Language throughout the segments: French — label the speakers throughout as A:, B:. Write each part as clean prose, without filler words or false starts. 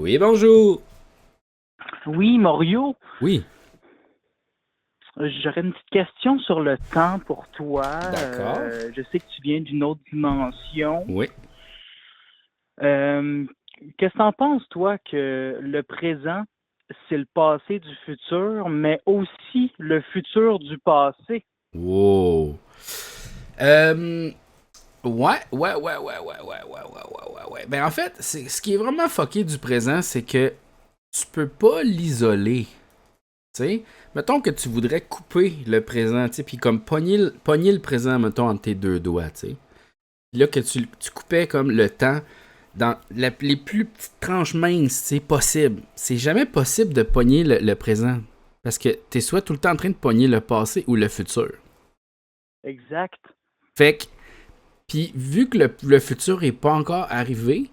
A: Oui, bonjour.
B: Oui, Mario,
A: Oui,
B: j'aurais une petite question sur le temps pour toi.
A: d'accord.
B: Je sais que tu viens d'une autre dimension.
A: Oui.
B: Euh, Qu'est-ce que t'en penses, toi, que le présent, c'est le passé du futur, mais aussi le futur du passé?
A: Wow. Euh, ouais. Ben, en fait, ce qui est vraiment fucké du présent, c'est que tu peux pas l'isoler. Tu sais, mettons que tu voudrais couper le présent, tu sais, puis comme pogner le présent, mettons, entre tes deux doigts, tu sais. Puis là, que tu coupais comme le temps dans les plus petites tranches minces, c'est possible. C'est jamais possible de pogner le présent. Parce que t'es soit tout le temps en train de pogner le passé ou le futur.
B: Exact.
A: Fait que, puis vu que le futur est pas encore arrivé,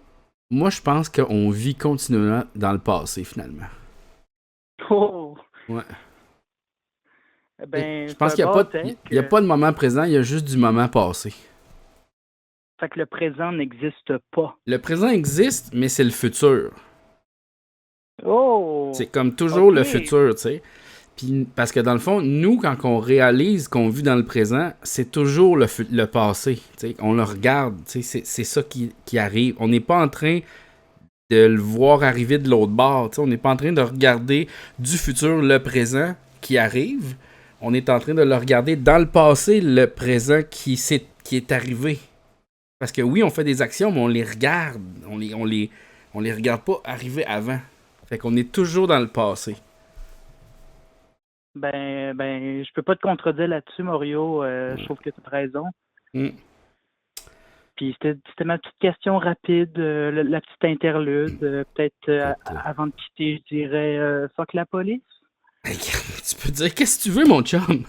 A: moi je pense qu'on vit continuellement dans le passé finalement.
B: Oh,
A: Ouais. Je
B: ben, c'est
A: pense
B: un
A: qu'il n'y a,
B: bon
A: pas-
B: take.
A: il y a pas de moment présent, il y a juste du moment passé.
B: Fait que le présent n'existe pas.
A: Le présent existe, mais c'est le futur. C'est
B: Oh,
A: comme toujours
B: OK.
A: le futur, tu sais. Puis, parce que dans le fond, nous, quand on réalise qu'on vit dans le présent, c'est toujours le passé. Tu sais. On le regarde, tu sais, c'est ça qui arrive. On n'est pas en train de le voir arriver de l'autre bord. Tu sais. On n'est pas en train de regarder du futur le présent qui arrive. On est en train de le regarder dans le passé, le présent qui est arrivé. Parce que oui, on fait des actions, mais on les regarde. On les regarde pas arriver avant. Fait qu'on est toujours dans le passé.
B: Ben, je peux pas te contredire là-dessus, Mario. Je
A: Ouais.
B: trouve que tu as raison.
A: Mm.
B: Puis c'était ma petite question rapide, la petite interlude. Peut-être
A: Écoute,
B: avant de quitter, je dirais fuck la police.
A: hey, tu peux dire qu'est-ce que tu veux, mon chum?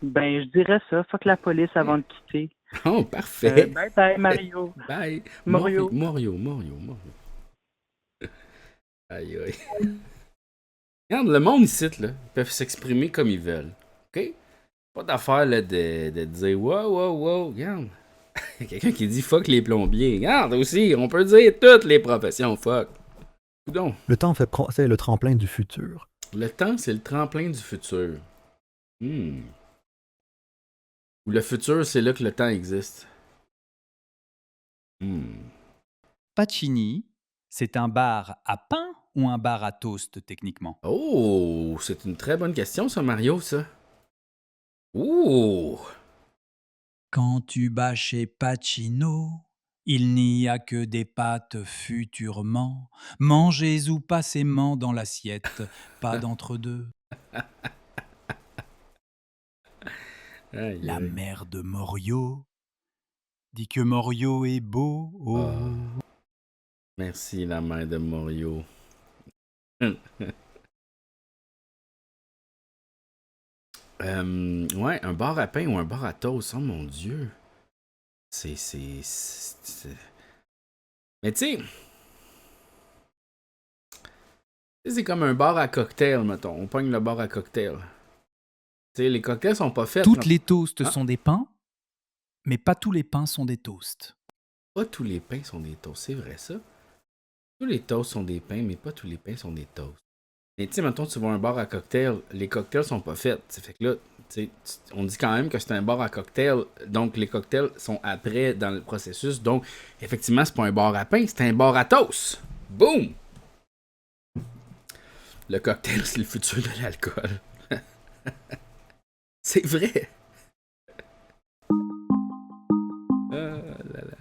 B: Ben, je dirais ça, fuck la police avant de quitter.
A: Oh, parfait.
B: Bye bye, Mario.
A: Bye.
B: Mario.
A: Morio. Aïe, aïe. Regarde, le monde ici, là, ils peuvent s'exprimer comme ils veulent. OK? Pas d'affaire, là, de dire wow. Regarde. Il y a quelqu'un qui dit fuck les plombiers. Regarde aussi, on peut dire toutes les professions fuck. Donc,
C: Le temps c'est le tremplin du futur.
A: le temps, c'est le tremplin du futur. Hmm. Ou le futur, c'est là que le temps existe. Hmm.
D: Pacini, c'est un bar à pain ou un bar à toast techniquement?
A: Oh, c'est une très bonne question, ça, Mario, ça. Ouh!
D: Quand tu bats chez Pacino, il n'y a que des pâtes futurement, mangées ou passément dans l'assiette, pas d'entre-deux.
A: Aïe,
D: La
A: aïe.
D: mère de Morio dit que Morio est beau. Oh.
A: Ah, merci, la mère de Morio. Ouais, un bar à pain ou un bar à toast, oh mon Dieu. C'est. Mais tu sais, c'est comme un bar à cocktail, mettons. On pogne le bar à cocktail. Tu sais, les cocktails sont pas faits.
D: Toutes les toasts
A: Hein?
D: sont des pains, mais pas tous les pains sont des toasts.
A: Pas tous les pains sont des toasts, c'est vrai ça. Tous les toasts sont des pains, mais pas tous les pains sont des toasts. Mais tu sais, mettons, tu vas à un bar à cocktail, les cocktails sont pas faits. Ça fait que là, on dit quand même que c'est un bar à cocktail, donc les cocktails sont après dans le processus. Donc, effectivement, c'est pas un bar à pain, c'est un bar à toast. Boom! Le cocktail, c'est le futur de l'alcool. C'est vrai. Là, là.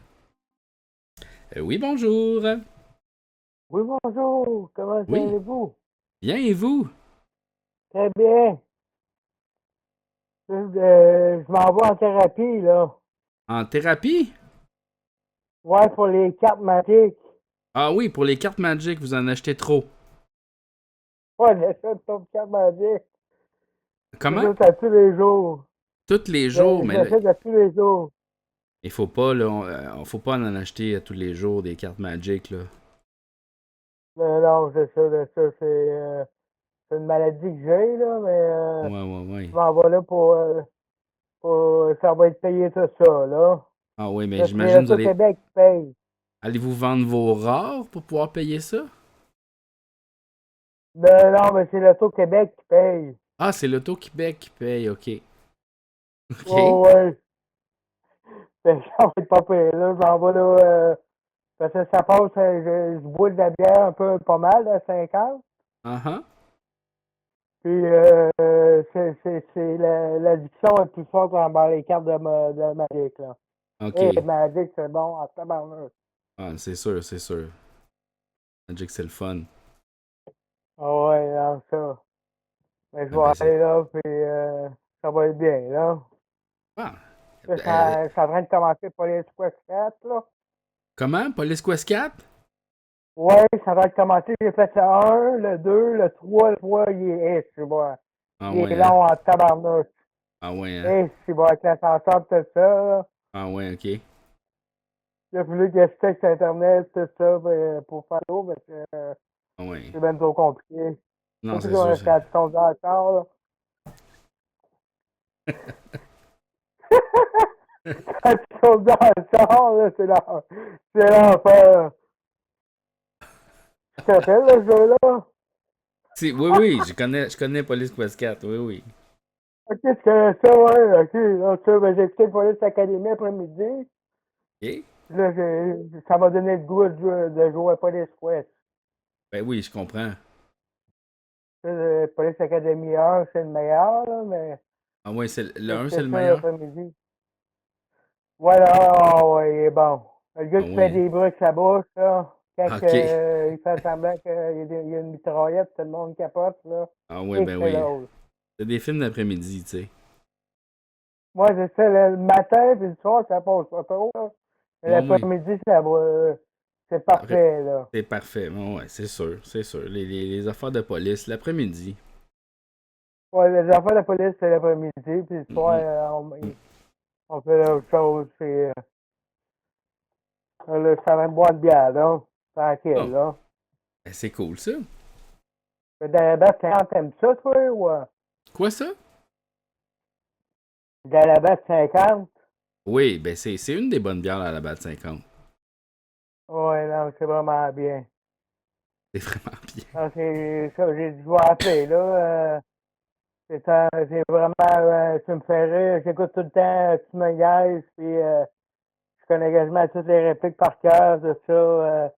A: Oui, bonjour.
E: Oui, bonjour. Comment
A: Oui.
E: allez-vous?
A: Bien, et vous?
E: Très bien. Je m'en vais en thérapie, là.
A: En thérapie?
E: Ouais, pour les cartes magiques.
A: Ah oui, pour les cartes Magic, vous en achetez trop.
E: Ouais, j'achète ton carte magique.
A: Comment?
E: J'achète à tous les jours.
A: Tous les jours,
E: Je
A: mais là,
E: l'achète à tous les jours.
A: il faut pas, là, faut pas en acheter tous les jours des cartes Magic, là.
E: Mais non, c'est une maladie que j'ai, là, mais
A: Ouais.
E: je m'en vais là ça va être payé tout ça, là.
A: Ah oui, mais
E: Là, c'est
A: j'imagine
E: les
A: que vous
E: au
A: allez...
E: Québec qui paye.
A: Allez-vous vendre vos rares pour pouvoir payer ça?
E: Non, mais c'est l'Auto-Québec qui paye.
A: Ah, c'est l'Auto-Québec qui paye, ok. Ok.
E: Oh, ouais. Fait que ça va être pas pire, là. Je m'en vais, là. Parce que ça passe, je bois de la bière un peu, pas mal, à 50.
A: Uh-huh.
E: Puis, l'addiction est plus forte dans les cartes de Magic, là. Et
A: Ok.
E: Magic, c'est bon, en tabarnak.
A: Ah, c'est sûr, c'est sûr. Magic, c'est le fun.
E: Ah ouais, non, ça. Mais je
A: Ah,
E: vais
A: ben, c'est...
E: aller là, puis ça va être bien, là.
A: Ah.
E: Là,
A: Euh,
E: je suis en train de commencer pour les Quest 4, là.
A: comment? Police Quest 4?
E: Ouais, ça va commencer. J'ai fait le 1, le 2, le 3. Le 3, il est, tu vois.
A: Ah
E: Il est
A: ouais, hein?
E: long en tabarnak.
A: Ah ouais, hein?
E: Tu vois, avec l'ascenseur, tout ça, là.
A: Ah ouais, ok.
E: Il a fallu que je texte Internet, tout ça, pour faire l'eau, parce que
A: Ah ouais.
E: c'est bien trop compliqué.
A: Non,
E: Surtout
A: c'est sûr.
E: quand tu conduis en char, là. Quand tu conduis en char, là, c'est l'enfer. Tu te rappelles, le jeu-là?
A: Oui, oui, je connais Police Quest 4, oui, oui.
E: Ok, tu connais ça, ouais, ok. Donc, ça, ben, j'ai écouté le Police Academy après-midi.
A: Ok?
E: Là, ça m'a donné le goût de jouer à Police Quest.
A: Ben oui, je comprends.
E: Le Police Academy 1, c'est le meilleur, là, mais
A: Ah ouais, le
E: j'ai
A: 1, c'est
E: écouté
A: le
E: ça
A: meilleur?
E: l'après-midi. Voilà, ah, ouais, il est bon. Le gars
A: Ah
E: qui fait
A: ouais.
E: des bruits avec sa bouche, là, quand
A: Ok.
E: il fait semblant qu'il y a une mitraillette, tout le monde capote, là.
A: Ah ouais,
E: Et
A: ben
E: c'est
A: oui.
E: drôle.
A: C'est des films d'après-midi, tu sais.
E: Moi, c'est ça, le matin puis le soir, ça passe pas trop, là. Mais
A: Ouais, ouais.
E: l'après-midi, c'est
A: Après-
E: parfait, là.
A: C'est parfait. Ouais, ouais, c'est sûr, c'est sûr. Les affaires de police, l'après-midi.
E: Ouais, les affaires de police, c'est l'après-midi, puis le soir,
A: Mhm.
E: on fait autre chose, puis là, je suis en train de boire de bière, là.
A: Oh,
E: Tranquille, là.
A: ben c'est cool, ça.
E: Mais dans la batte 50, t'aimes ça, toi, ou?
A: Quoi, ça?
E: Dans la batte 50?
A: Oui, ben c'est une des bonnes bières à la batte 50.
E: Ouais, non, c'est vraiment bien.
A: C'est vraiment bien.
E: Non, c'est ça, j'ai dû vous rappeler, là. C'est vraiment, tu me fais rire. J'écoute tout le temps, tu me niaises, puis je connais quasiment toutes les répliques par cœur de ça.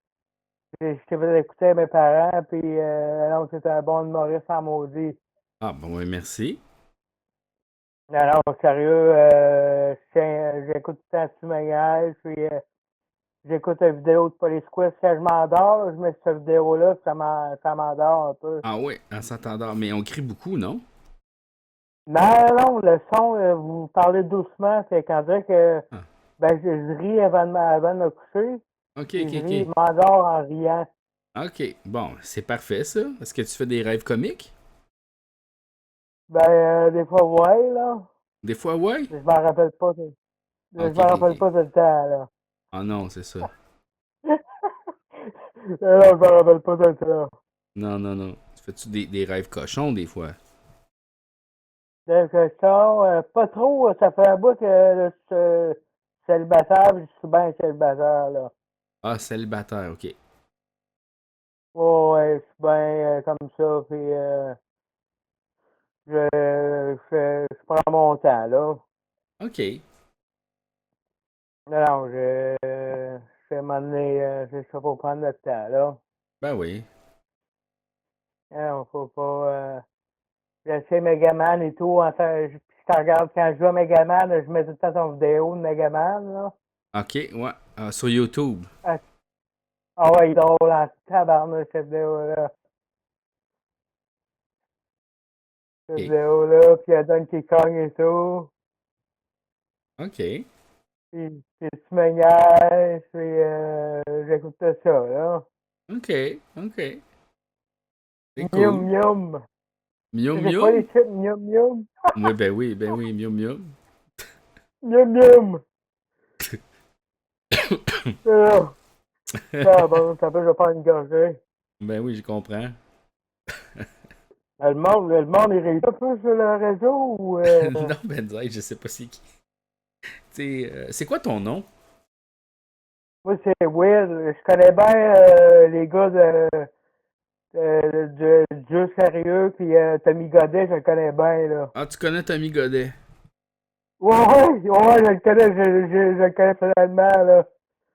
E: Je t'ai fait écouter à mes parents, puis non, c'est un bon humoriste en maudit.
A: Ah, ben ouais, merci.
E: Non, non, sérieux, j'écoute tout le temps tu me niaises, puis j'écoute une vidéo de Police Quest quand je m'endors, je mets cette vidéo-là, ça m'endort un peu.
A: Ah ouais, on s'entend. Mais on crie beaucoup, non?
E: Non, non, le son, vous parlez doucement, c'est qu'on dirait que
A: Ah,
E: ben, je ris avant de me coucher,
A: ok,
E: puis
A: ok,
E: je
A: ok.
E: m'endors en riant.
A: Ok, bon, c'est parfait, ça. Est-ce que tu fais des rêves comiques?
E: Ben, des fois, ouais, là.
A: Des fois, ouais?
E: Je m'en rappelle pas. Je
A: Ok,
E: m'en
A: ok,
E: rappelle
A: ok.
E: pas tout le temps, là.
A: Ah non, c'est ça.
E: Non, je m'en rappelle pas tout le temps.
A: Non, non, non. Tu fais-tu des rêves cochons, des fois?
E: Donc, ça, pas trop, ça fait un bout que je suis célibataire, puis je suis bien célibataire, là.
A: Ah, célibataire, ok.
E: Oh, ouais, je suis bien comme ça, puis je prends mon temps, là.
A: Ok.
E: Non, non, je vais m'emmener, c'est ça, faut prendre le temps, là.
A: Ben oui.
E: Non, faut pas, j'essaie Megaman et tout, enfin, je te regarde, quand je joue à Megaman, je mets tout le temps ton vidéo de Megaman, là.
A: Ok, ouais. Ah, sur YouTube.
E: Ah, ah ouais, il est drôle en tabarnak, cette vidéo-là. Cette
A: Ok.
E: vidéo-là, puis il y a Donkey Kong et tout.
A: Ok.
E: Puis tu me niaises, puis j'écoute ça, là.
A: Ok. Ok. C'est
E: Mium
A: cool.
E: mium.
A: Mium
E: C'est quoi les
A: mium?
E: chips mium mium?
A: Ben oui, mium mium.
E: Mium mium. Ah, ah, bon, ça peut, je vais prendre une gorgée.
A: Ben oui, je comprends.
E: Le monde, il réussit un peu sur le réseau ou
A: Non, Benzaï, je sais pas c'est qui. C'est quoi ton nom?
E: moi c'est Will. Je connais bien les gars du jeu sérieux, puis Tommy Godet, je le connais bien, là.
A: Ah, tu connais Tommy Godet?
E: Ouais, je le connais, je le connais personnellement, là.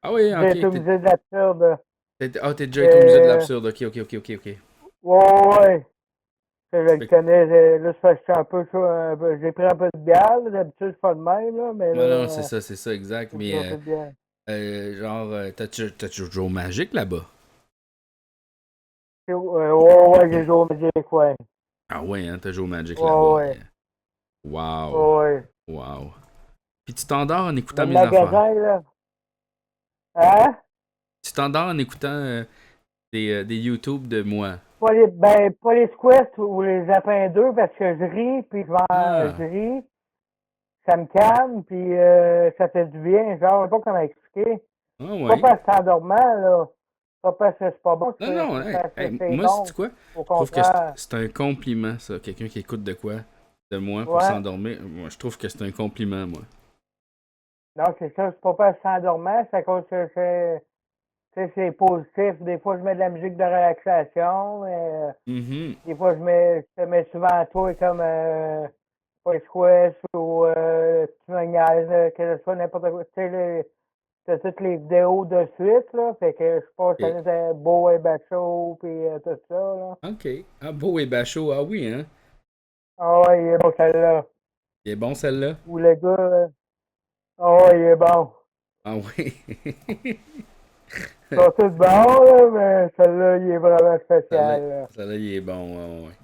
A: Ah oui,
E: J'ai été au
A: ok.
E: musée de l'absurde.
A: T'es déjà été au musée de
E: Euh,
A: l'absurde. Ok.
E: ouais, je le
A: Fait que-
E: connais. Là, je suis un peu chaud. J'ai pris un peu de bière, là. D'habitude, je suis pas de même, là, mais là,
A: Non, non, c'est ça, exact.
E: j'ai pris un
A: Mais,
E: peu de bière.
A: genre, t'as-tu joué au Magic là-bas?
E: Ouais, j'ai joué au Magic, ouais.
A: Ah ouais, hein, t'as joué au Magic là-bas.
E: Ouais, ouais,
A: Wow.
E: ouais.
A: Wow. Puis tu t'endors en écoutant
E: Le
A: mes affaires.
E: magasin, là. Hein?
A: Tu t'endors en écoutant des YouTube de moi.
E: Pas les squats ou les lapins 2 parce que je ris, puis je
A: Ah,
E: ris, ça me calme, puis ça fait du bien. Genre, je sais pas comment expliquer.
A: ah
E: Pas
A: ouais.
E: parce que c'est endormant, là. Pas parce que c'est pas bon,
A: Non, non,
E: c'est
A: hey,
E: parce que c'est
A: moi, c'est
E: bon.
A: quoi?
E: Au
A: Je trouve que c'est
E: contraire.
A: c'est un compliment, ça. Quelqu'un qui écoute de quoi? De moi pour
E: Ouais.
A: s'endormir. Moi, je trouve que c'est un compliment, moi.
E: Non, c'est ça. C'est pas parce que c'est endormant, c'est à cause que c'est positif. Des fois, je mets de la musique de relaxation, mais
A: Mhm.
E: des fois, je te mets souvent à toi comme Voice Quest ou tu me niaises, que ce soit n'importe quoi. Tu sais, t'as toutes les vidéos de suite, là. Fait que je pense que
A: Ok.
E: ça était beau et bacho, puis tout ça, là.
A: Ok. Ah, beau et bachot. Ah oui, hein?
E: Ah ouais, il est bon, celle-là.
A: Il est bon, celle-là?
E: Ou le gars, ah ouais, il est bon.
A: Ah oui.
E: Ils sont tous bons, là, mais celle-là, il est vraiment
A: Celle-là,
E: spécial, là.
A: celle-là, il est bon. Ouais, ouais.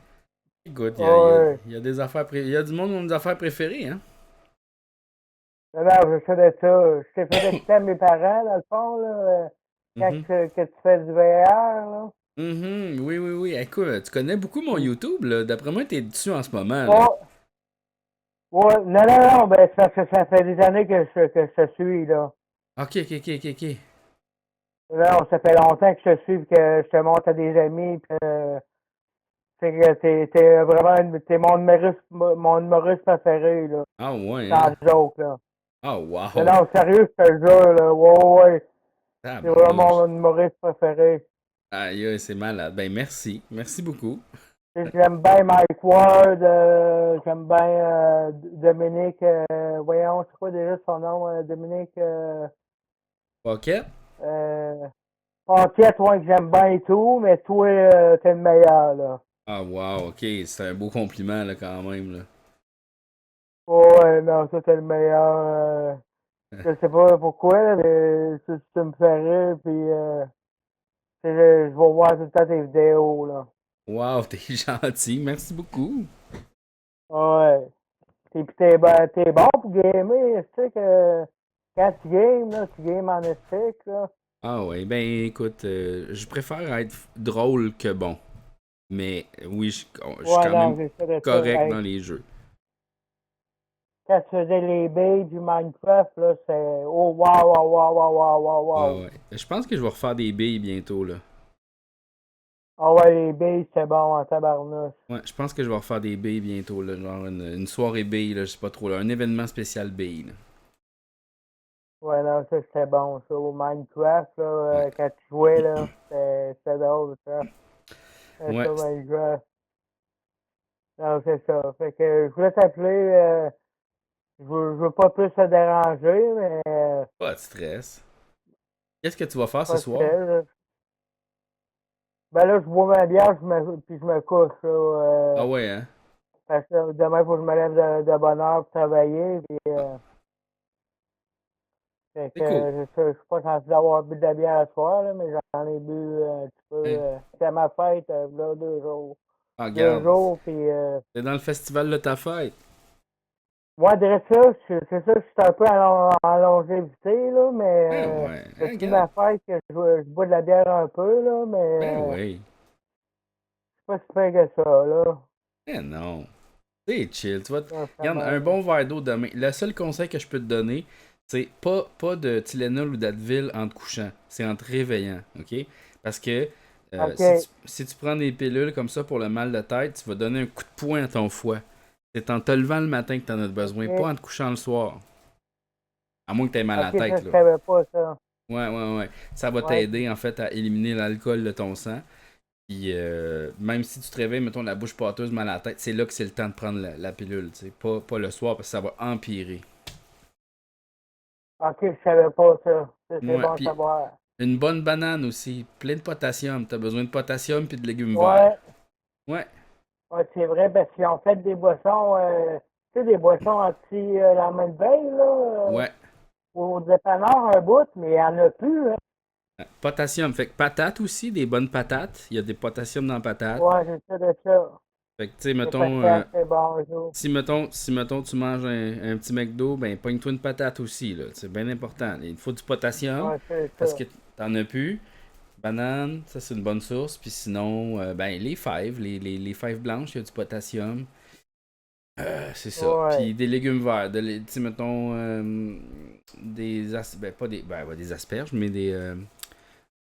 A: Écoute,
E: Ah ouais.
A: il y a des affaires il y a du monde qui a des affaires préférées, hein?
E: Non, non, je sais de ça. Je t'ai fait écouter à mes parents, dans le fond, là, quand
A: Mhm.
E: que tu fais du VR, là.
A: Mhm. Oui. Écoute, tu connais beaucoup mon YouTube, là. D'après moi, t'es dessus en ce moment, là.
E: Ouais, ouais, non, ben, c'est parce que ça fait des années que je te suis, là.
A: Ok.
E: Non, ça fait longtemps que je te suis, puis que je te montre à des amis, puis c'est que t'es vraiment, t'es mon humoriste préféré, là.
A: Ah ouais, hein?
E: Sans joke, là.
A: Ah
E: Non,
A: wow!
E: non, sérieux, je te le jure, là. Ouais. C'est
A: Tabarnouche.
E: vraiment mon humoriste préféré.
A: Aïe, aïe, c'est malade. Ben merci. Merci beaucoup.
E: J'aime bien Mike Ward, j'aime bien Dominique, voyons, c'est quoi déjà son nom, Dominique
A: Pocket?
E: euh, Paquette, ouais, que j'aime bien et tout, mais toi, t'es le meilleur, là.
A: Ah wow, ok. C'est un beau compliment, là, quand même, là.
E: Ouais, non, ça, t'es le meilleur. Je sais pas pourquoi, là, mais tu me fais rire, puis je vais voir tout le temps tes vidéos, là.
A: Wow, t'es gentil. Merci beaucoup.
E: Ouais. Puis t'es bon pour gamer, tu sais que quand tu games en estique, là.
A: Ah ouais, ben écoute, je préfère être drôle que bon. Mais oui, je suis
E: Ouais,
A: quand
E: non,
A: même
E: j'ai fait de ça.
A: correct
E: Hey,
A: dans les jeux.
E: quand tu faisais les bays du Minecraft, là, c'est. Oh, wow.
A: Ouais. Je pense que je vais refaire des billes bientôt, là.
E: Ah ouais, les bays, c'est bon en tabarnouche.
A: Ouais, je pense que je vais refaire des billes bientôt, là. Genre une soirée billes, là, je sais pas trop, là. Un événement spécial billes, là.
E: Ouais, non, ça, c'était bon, ça. Au Minecraft, là,
A: Ouais.
E: quand tu jouais, là, c'était drôle, ça. C'est
A: Ouais,
E: ça, Minecraft. Non, c'est ça. Fait que je voulais t'appeler, je veux pas plus te déranger, mais
A: pas de stress. Qu'est-ce que tu vas faire ce
E: pas de
A: soir?
E: stress, là. Ben là, je bois ma bière, puis je me couche, là.
A: Ah ouais, hein?
E: Parce que demain, il faut que je me lève de bonne heure pour travailler. Puis,
A: Ah,
E: fait
A: c'est
E: que,
A: cool.
E: je suis pas censé d'avoir bu de la bière à soir, là, mais j'en ai bu un petit peu.
A: Hey.
E: C'était ma fête, là, 2 jours.
A: Ah,
E: Deux
A: regarde,
E: jours, puis...
A: c'est dans le festival de ta fête.
E: moi, de ça, c'est ça, je suis un peu en longévité, là, mais
A: Ben ouais, hein,
E: depuis ma
A: regarde.
E: fête, que je bois de la bière un peu, là, mais
A: Ben oui.
E: c'est pas si pire que ça, là.
A: Ben non. C'est chill. Tu vas
E: Non, ça
A: regarde, un
E: même.
A: bon verre d'eau demain. Le seul conseil que je peux te donner, c'est pas de Tylenol ou d'Advil en te couchant. C'est en te réveillant, ok? Parce que
E: OK.
A: si tu prends des pilules comme ça pour le mal de tête, tu vas donner un coup de poing à ton foie. C'est en te levant le matin que tu en as besoin, pas
E: OK.
A: en te couchant le soir. À moins que tu aies mal à
E: OK,
A: la
E: ça,
A: tête,
E: je
A: là.
E: savais pas ça.
A: Ouais. Ça va
E: Ouais.
A: t'aider en fait à éliminer l'alcool de ton sang. Puis même si tu te réveilles, mettons, la bouche pâteuse, mal à la tête, c'est là que c'est le temps de prendre la pilule, tu sais. Pas le soir parce que ça va empirer.
E: OK, je savais pas ça. C'est
A: Ouais,
E: bon à
A: puis
E: savoir.
A: une bonne banane aussi, plein de potassium. T'as besoin de potassium puis de légumes verts.
E: Ouais,
A: Ouais,
E: ouais, c'est vrai, parce qu'ils ont fait des boissons, tu sais, des boissons la main de veille, là,
A: ouais.
E: au dépanneur un bout, mais il n'y en a plus, hein.
A: Potassium. Fait que patates aussi, des bonnes patates. Il y a des potassiums dans patates.
E: Ouais, c'est ça de ça.
A: Fait que, tu sais,
E: Les
A: mettons,
E: patates, c'est bon, ça.
A: si mettons, tu manges un petit McDo, ben, pogne-toi une patate aussi, là. C'est bien important. Il faut du potassium,
E: Ouais, c'est
A: parce
E: ça.
A: que t'en as plus. Banane, ça, c'est une bonne source. Puis sinon, ben, les fèves, les fèves blanches, il y a du potassium. C'est ça.
E: Ouais.
A: Puis des légumes verts. Tu sais, mettons, ben, pas des, ben, ouais, des asperges, mais du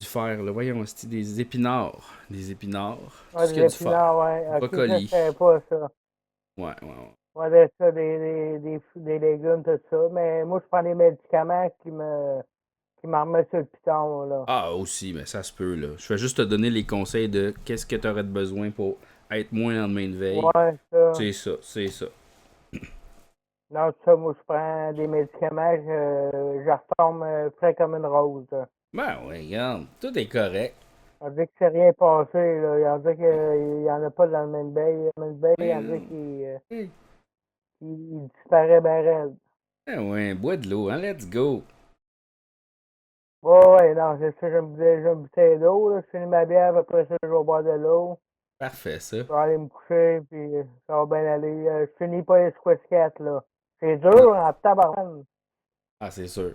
A: fer, là. Voyons, c'est des épinards. Des épinards. Tout
E: Ouais,
A: ce qu'il
E: des
A: y a du fer.
E: épinards, ouais. OK, ça, je
A: Brocoli.
E: savais pas ça.
A: Ouais, ouais, ouais.
E: Ouais, de ça, des légumes, tout ça. Mais moi, je prends des médicaments qui me remettent sur le piton, là.
A: Ah, aussi, mais ça se peut, là. Je vais juste te donner les conseils de qu'est-ce que tu aurais de besoin pour être moins en lendemain de veille.
E: Ouais, ça.
A: C'est ça, c'est ça.
E: Non, ça, moi, je prends des médicaments, je retombe frais comme une rose, là.
A: Ben ouais, regarde, tout est correct.
E: On dit que c'est rien passé, là. On dit qu'il n'y en a pas dans le même bail. Le même bail, on dit
A: Ben, hey,
E: qu'il disparaît bien raide.
A: ben ouais, bois de l'eau, hein, let's go.
E: Ouais, ouais, non, c'est ça, j'ai une bouteille d'eau, là. Je finis ma bière, après ça, je vais boire de l'eau.
A: Parfait, ça.
E: Je vais aller me coucher, puis ça va bien aller. Je finis pas les squash là. C'est
A: Non.
E: dur en tabarane.
A: Ah, c'est sûr.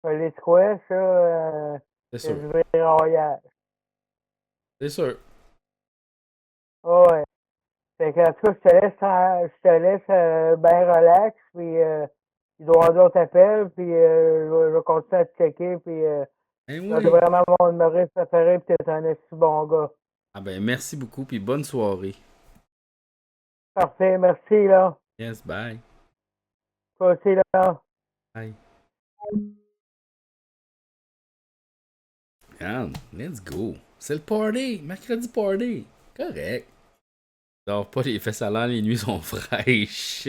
E: Les squash, là,
A: C'est
E: c'est
A: sûr.
E: du verroyage.
A: C'est sûr.
E: Ouais. Fait que, en tout cas, je te laisse bien relax, puis il doit y avoir d'autres appels, puis je vais continuer à te checker, puis
A: Ben
E: c'est
A: oui.
E: vraiment mon humoriste préféré, puis t'es un assez bon gars.
A: Ah ben merci beaucoup, puis bonne soirée.
E: Parfait, merci, là.
A: Yes, bye.
E: Toi aussi, là.
A: Bye. Regarde, let's go. C'est le party, mercredi party. Correct. Dors pas les fesses à l'air, les nuits sont fraîches.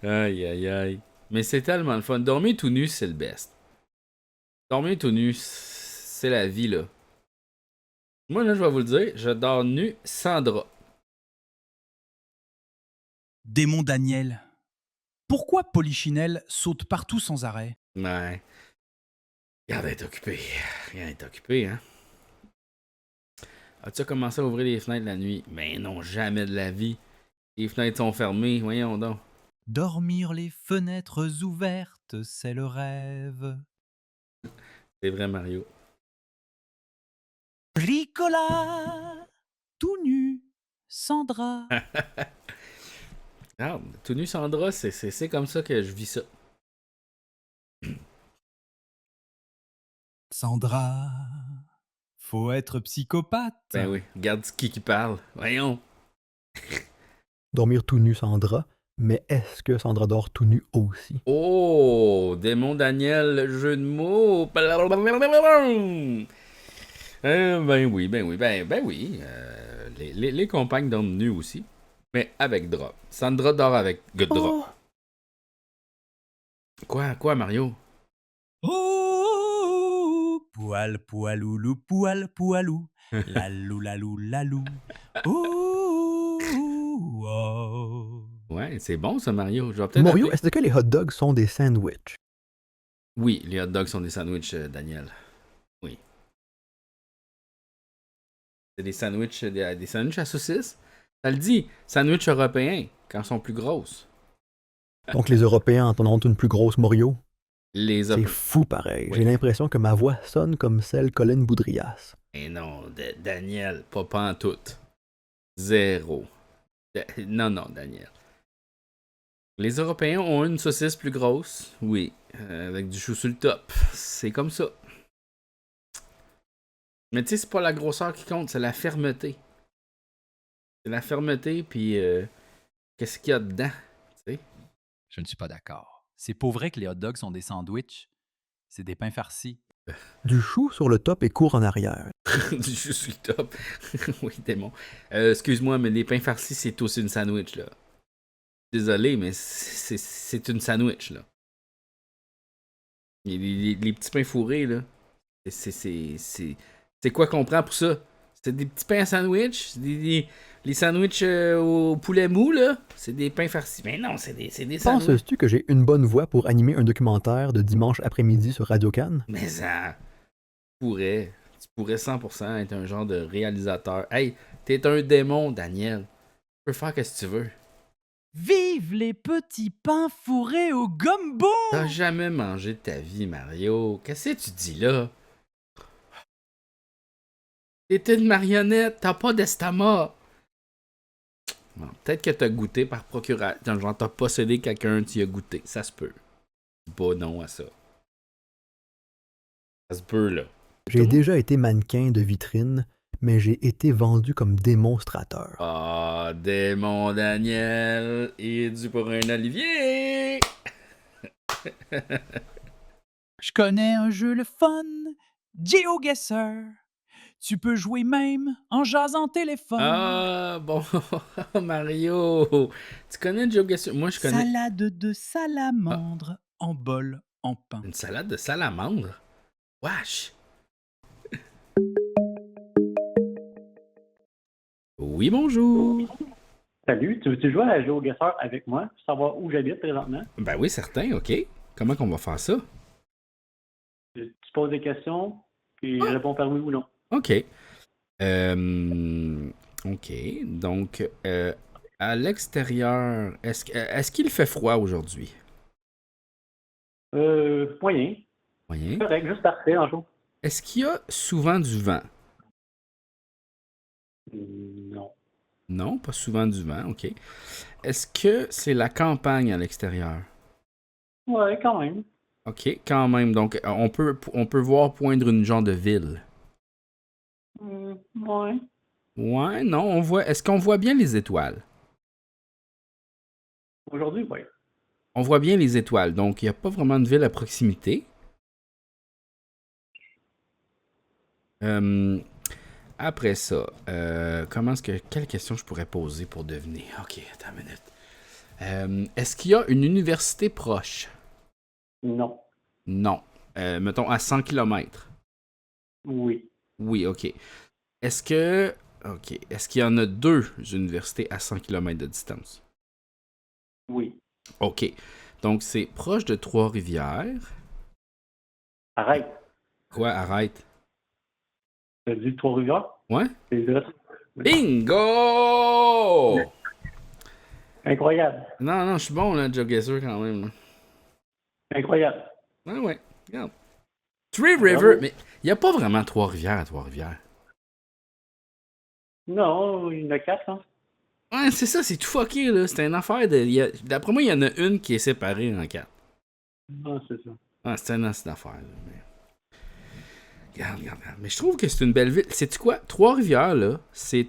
A: Aïe, aïe, aïe. Mais c'est tellement le fun. Dormir tout nu, c'est le best. Dormir tout nu, c'est la vie, là. Moi, là, je vais vous le dire, je dors nu sans drap.
D: Démon Daniel. Pourquoi Polichinelle saute partout sans arrêt?
A: Ouais. Regarde être occupé. Regarde être occupé, hein. As-tu commencé à ouvrir les fenêtres la nuit? Mais non, jamais de la vie. Les fenêtres sont fermées, voyons donc.
D: Dormir les fenêtres ouvertes, c'est le rêve.
A: C'est vrai, Mario.
D: Bricola, tout nu, sans drap.
A: Regarde, tout nu sans drap, c'est comme ça que je vis ça.
D: Sandra, faut être psychopathe.
A: Ben oui, regarde qui parle. Voyons.
C: Dormir tout nu sans drap, mais est-ce que Sandra dort tout nu aussi?
A: Oh, Démon Daniel, le jeu de mots. Ben oui, ben oui. Les compagnes dorment nues aussi. Mais avec drap. Sandra dort avec drap.
C: Oh!
A: Quoi, Mario?
D: Oh, poil, poiloulou, poil, poilou. Lalou, lalou, lalou. Oh, oh.
A: Ouais, c'est bon ça, Mario. Je vais peut-être
C: Mario,
A: appeler.
C: est-ce que les hot dogs sont des sandwichs?
A: Oui, les hot dogs sont des sandwichs, Daniel. Oui. C'est des sandwichs à saucisses. Ça le dit, sandwich européen, quand ils sont plus grosses.
C: Donc les Européens en ont une plus grosse Mario?
A: Les
C: C'est fou pareil.
A: Oui.
C: J'ai l'impression que ma voix sonne comme celle Colin Boudrias.
A: Mais non, Daniel, pas pantoute. Zéro. Non, Daniel. Les Européens ont une saucisse plus grosse, oui, avec du chou sur le top. C'est comme ça. Mais tu sais, c'est pas la grosseur qui compte, c'est la fermeté. C'est la fermeté, puis qu'est-ce qu'il y a dedans, tu sais.
D: Je ne suis pas d'accord. C'est pas vrai que les hot dogs sont des sandwichs. C'est des pains farcis.
C: Du chou sur le top et court en arrière.
A: Du chou sur le top. Oui, démon. Excuse-moi, mais les pains farcis, c'est aussi une sandwich, là. Désolé, mais c'est une sandwich, là. Les petits pains fourrés, là. C'est quoi qu'on prend pour ça? C'est des petits pains à sandwich? Les sandwichs au poulet mou, là? C'est des pains farcis. Mais non, c'est des sandwichs.
C: Penses-tu que j'ai une bonne voix pour animer un documentaire de dimanche après-midi sur Radio-Can?
A: Mais ça... Tu pourrais 100% être un genre de réalisateur. Hey, t'es un démon, Daniel. Tu peux faire ce que tu veux.
D: Vive les petits pains fourrés au gumbo!
A: T'as jamais mangé de ta vie, Mario. Qu'est-ce que tu dis là? T'es une marionnette, t'as pas d'estomac. Bon, peut-être que t'as goûté par procuration. Genre, t'as possédé quelqu'un, tu y as goûté. Ça se peut. Dis pas non à ça. Ça se peut, là.
C: J'ai déjà été mannequin de vitrine, mais j'ai été vendu comme démonstrateur.
A: Ah, démon Daniel, il est dû pour un olivier!
D: Je connais un jeu le fun, GeoGuessr. Tu peux jouer même en jasant téléphone.
A: Ah, bon, Mario! Tu connais GeoGuessr? Moi, je connais...
D: Salade de salamandre en bol en pain.
A: Une salade de salamandre? Wesh! Oui, bonjour!
F: Salut, tu veux-tu jouer à GeoGuessr avec moi pour savoir où j'habite présentement?
A: Ben oui, certain, ok. Comment qu'on va faire ça?
F: Tu poses des questions, puis je réponds par oui ou non.
A: Ok. Ok, donc, à l'extérieur, est-ce qu'il fait froid aujourd'hui?
F: Moyen.
A: Moyen.
F: Correct, juste parfait en jour.
A: Est-ce qu'il y a souvent du vent?
F: Non.
A: Non, pas souvent du vent, ok. Est-ce que c'est la campagne à l'extérieur?
F: Ouais, quand même.
A: Ok, quand même. Donc, on peut voir poindre une genre de ville.
F: Ouais.
A: Ouais, non, on voit. Est-ce qu'on voit bien les étoiles?
F: Aujourd'hui, oui.
A: On voit bien les étoiles, donc il n'y a pas vraiment de ville à proximité. Après ça, quelle question je pourrais poser pour deviner? Ok, attends une minute. Est-ce qu'il y a une université proche?
F: Non.
A: Non. Mettons à 100 km.
F: Oui.
A: Oui, ok. Est-ce qu'il y en a 2 universités à 100 km de distance?
F: Oui.
A: Ok. Donc, c'est proche de Trois-Rivières.
F: Arrête.
A: Quoi, arrête?
F: T'as dit Trois-Rivières?
A: Ouais?
F: C'est vrai.
A: Bingo!
F: Incroyable.
A: Non, je suis bon, là, GeoGuessr, quand même. Là.
F: Incroyable.
A: Ouais, regarde. Three River, mais il n'y a pas vraiment Trois-Rivières à Trois-Rivières.
F: Non, il y en a 4, hein?
A: Ouais, c'est ça, c'est tout fucké, là. C'est une affaire de... D'après moi, il y en a une qui est séparée en 4.
F: Non, c'est ça.
A: Ah, c'est une affaire, là. Mais... Regarde. Mais je trouve que c'est une belle ville. Sais-tu quoi? Trois-Rivières, là, c'est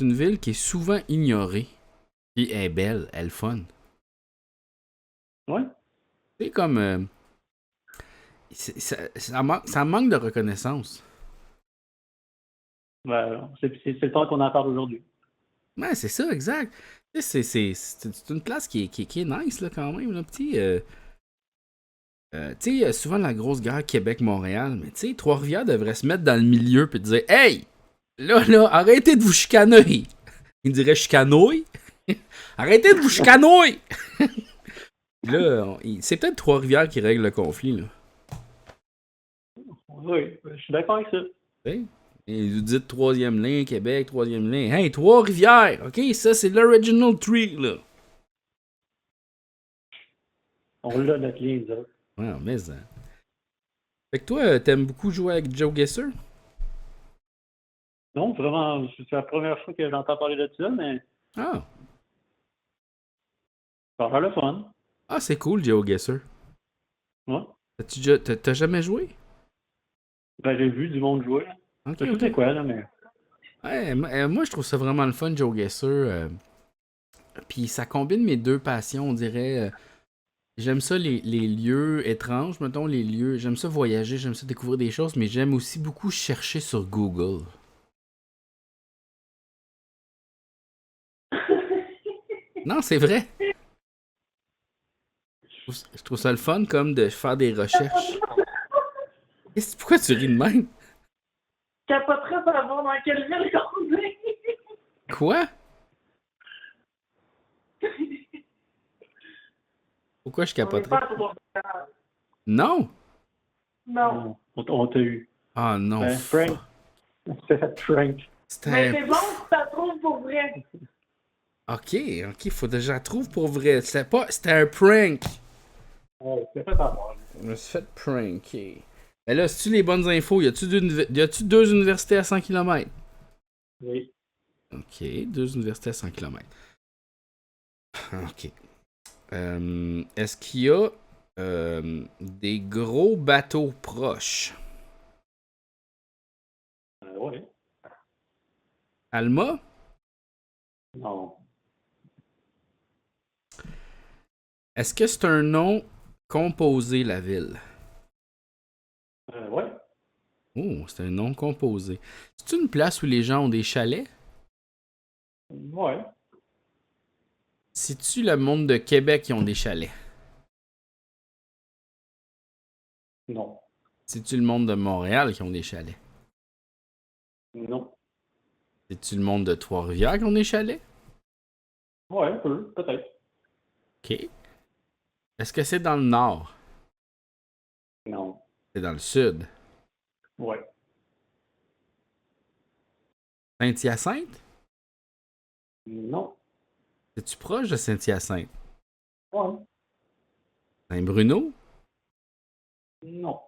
A: une ville qui est souvent ignorée. Puis elle est belle, elle est fun.
F: Ouais?
A: C'est comme... ça manque de reconnaissance.
F: Ben, c'est le temps qu'on en parle aujourd'hui.
A: Ouais, c'est ça, exact. C'est une place qui est nice, là, quand même. Là, petit, tu sais, souvent la grosse guerre Québec-Montréal, mais tu sais, Trois-Rivières devrait se mettre dans le milieu puis dire « Hey! Là, arrêtez de vous chicanouiller! » Il dirait « Chicanouille? » Arrêtez de vous chicanouiller! Là, c'est peut-être Trois-Rivières qui règle le conflit, là.
F: Oui, je suis d'accord avec ça.
A: T'sais? Et vous dites troisième ligne, Québec, troisième ligne. Hey, Trois-Rivières! OK, ça, c'est l'original tree, là.
F: On l'a notre lien, nous autres.
A: Ouais, mais ça. Fait que toi, t'aimes beaucoup jouer avec GeoGuessr?
F: Non, vraiment, c'est la première fois que j'entends parler de ça, mais
A: Ah!
F: ça a l'air le fun.
A: Ah, c'est cool, GeoGuessr.
F: Ouais.
A: T'as jamais joué?
F: Ben, j'ai vu du monde jouer.
A: Ok,
F: Je sais
A: ok.
F: c'est quoi, là, mais...
A: Ouais, moi, je trouve ça vraiment le fun, GeoGuessr. Puis ça combine mes deux passions, on dirait. J'aime ça les lieux étranges, mettons, les lieux. J'aime ça voyager, j'aime ça découvrir des choses, mais j'aime aussi beaucoup chercher sur Google. Non, c'est vrai. Je trouve ça le fun comme de faire des recherches. Pourquoi tu ris de même?
G: Capoterais pour savoir dans quelle ville qu'on est.
A: Quoi? Pourquoi je
G: On n'est
A: capoterais?
G: pas à Trois-Rivières.
A: Non!
G: Non.
F: On t'a eu.
A: Ah non.
F: Ben, Frank. C'est fait Frank.
G: Mais
A: C'était.
G: c'est bon si ça trouve pour vrai.
A: Ok, faut déjà trouver pour vrai. C'était un prank.
F: Ouais, c'est fait avoir.
A: Je me suis fait pranker. Mais là, si tu les bonnes infos, y a-tu deux universités à 100 km?
F: Oui.
A: Ok, deux universités à 100 km. Ok. Est-ce qu'il y a des gros bateaux proches?
F: Ouais.
A: Alma?
F: Non.
A: Est-ce que c'est un nom composé, la ville?
F: Ouais.
A: Oh, c'est un nom composé. C'est une place où les gens ont des chalets?
F: Ouais.
A: C'est-tu le monde de Québec qui ont des chalets?
F: Non.
A: C'est-tu le monde de Montréal qui ont des chalets?
F: Non.
A: C'est-tu le monde de Trois-Rivières qui ont des chalets?
F: Ouais, peut-être.
A: Ok. Est-ce que c'est dans le nord?
F: Non.
A: C'est dans le sud?
F: Ouais.
A: Saint-Hyacinthe?
F: Non.
A: Es-tu proche de Saint-Hyacinthe?
F: Ouais.
A: Saint-Bruno?
F: Non.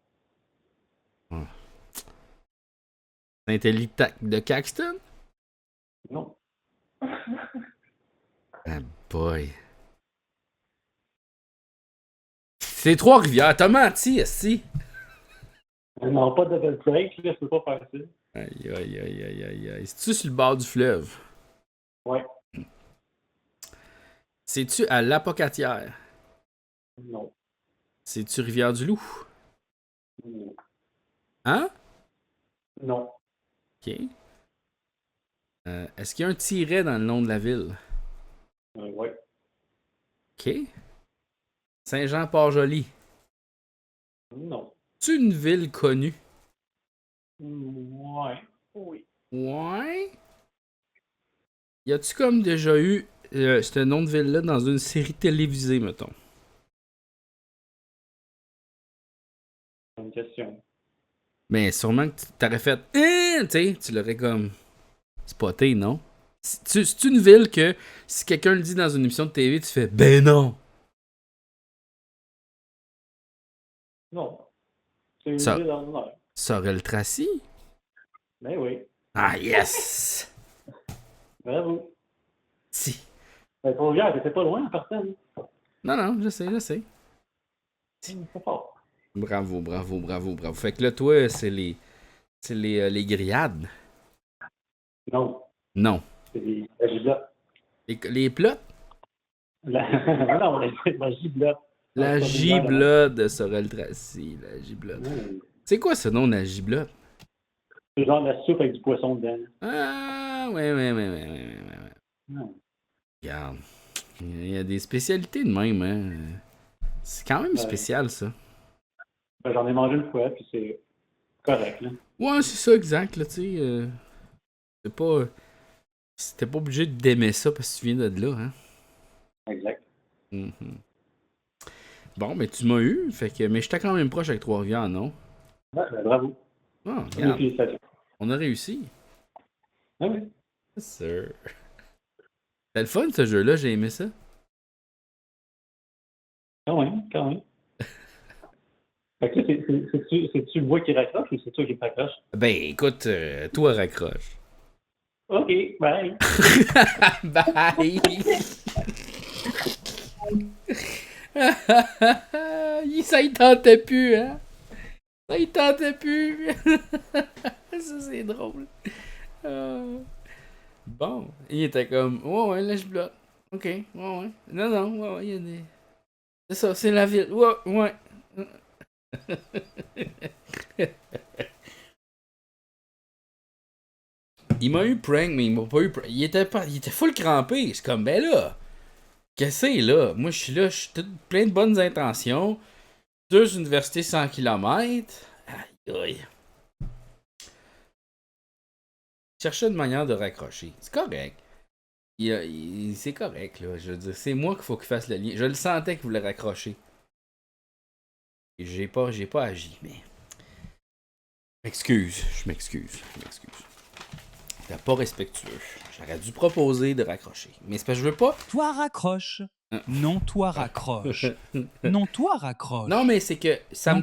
A: Saint-Élie de Caxton?
F: Non.
A: Ah boy. C'est Trois-Rivières. T'as menti, si.
F: Non, pas de double break, là, c'est pas facile.
A: Aïe, aïe, aïe, aïe, aïe, aïe. C'est-tu sur le bord du fleuve?
F: Ouais.
A: C'est-tu à l'Apocatière?
F: Non.
A: C'est-tu Rivière-du-Loup?
F: Non.
A: Hein?
F: Non.
A: Ok. Est-ce qu'il y a un tiret dans le nom de la ville?
F: Ouais.
A: Ok. Saint-Jean-Port-Joli.
F: Non.
A: C'est une ville connue?
F: Ouais. Oui.
A: Ouais. Y a-tu comme déjà eu ce nom de ville-là dans une série télévisée, mettons?
F: Bonne question.
A: Mais sûrement que t'aurais fait hein, tu sais, tu l'aurais comme spoté, non? C'est une ville que si quelqu'un le dit dans une émission de TV, tu fais ben non!
F: Non. C'est une
A: Ça.
F: ville ordinaire.
A: Sorel-Tracy?
F: Ben oui.
A: Ah yes!
F: Bravo.
A: Si.
F: Ben, Trois-Rivières, t'étais pas loin en personne.
A: Non, je sais.
F: C'est fort.
A: Bravo. Fait que là, toi, c'est les grillades.
F: Non.
A: Non.
F: C'est la giblotte.
A: Les plots?
F: Non, la giblotte.
A: La giblotte de Sorel-Tracy. La giblotte. C'est quoi ce nom, la giblotte?
F: C'est genre la soupe avec du poisson dedans.
A: Ah, ouais. Regarde. Il y a des spécialités de même, hein. C'est quand même spécial, ça.
F: Ben, j'en ai mangé une fois, puis c'est correct, là.
A: Ouais, c'est ça, exact, là, tu sais. C'est pas... C'était pas obligé d'aimer ça parce que tu viens de là, hein.
F: Exact.
A: Mm-hmm. Bon, mais tu m'as eu, mais j'étais quand même proche avec Trois-Rivières, non?
F: Ouais, ben, bravo.
A: Ah, regarde.
F: Félicitations.
A: On a réussi.
F: Ah oui.
A: Yes, sir. C'était le fun, ce jeu-là, j'ai aimé ça.
F: Quand même. Fait que là, c'est-tu moi qui raccroche ou c'est toi qui raccroche?
A: Ben, écoute, toi, raccroche.
F: OK, bye.
A: Bye! Ça, il tentait plus, hein? Ça, il tentait plus! Ça, c'est drôle. Bon, il était comme, ouais, là, je bloque. OK, ouais. Non, ouais, il y a des... C'est ça, c'est la ville. Ouais, ouais. Il m'a eu prank, mais il m'a pas eu prank. Il était full crampé. C'est comme, ben là, qu'est-ce que c'est là? Moi, je suis là, je suis plein de bonnes intentions. 2 universités 100 km. Aïe, aïe. Chercher une manière de raccrocher. C'est correct. C'est correct, là. Je veux dire, c'est moi qu'il faut qu'il fasse le lien. Je le sentais qu'il voulait raccrocher. Et j'ai pas agi, mais. Je m'excuse. T'es pas respectueux. J'aurais dû proposer de raccrocher. Mais c'est parce que je veux pas.
D: Toi raccroche. Non, toi raccroche. Non, toi raccroche.
A: Non, mais c'est que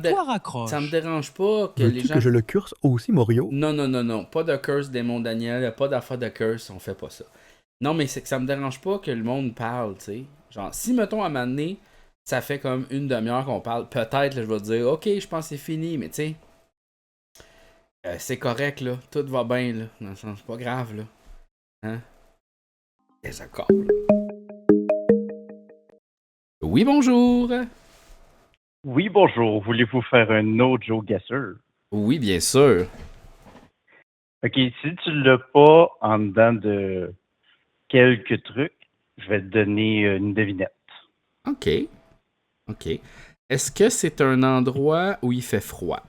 D: toi raccroche.
A: Ça me dérange pas que
C: Veux-tu
A: les gens.
C: que je le curse aussi, Morio?
A: Non. Pas de curse, démon Daniel. Pas d'affaire de curse. On fait pas ça. Non, mais c'est que ça me dérange pas que le monde parle, tu sais. Genre, si, mettons, à un moment donné, ça fait comme une demi-heure qu'on parle, peut-être, là, je vais te dire, OK, je pense que c'est fini, mais tu sais, c'est correct, là. Tout va bien, là. Dans le sens, c'est pas grave, là. Hein? Désaccord, là. Oui, bonjour.
H: Oui, bonjour. Voulez-vous faire un no Joe Gasser?
A: Oui, bien sûr.
H: OK, si tu l'as pas en dedans de quelques trucs, je vais te donner une devinette.
A: OK. Est-ce que c'est un endroit où il fait froid?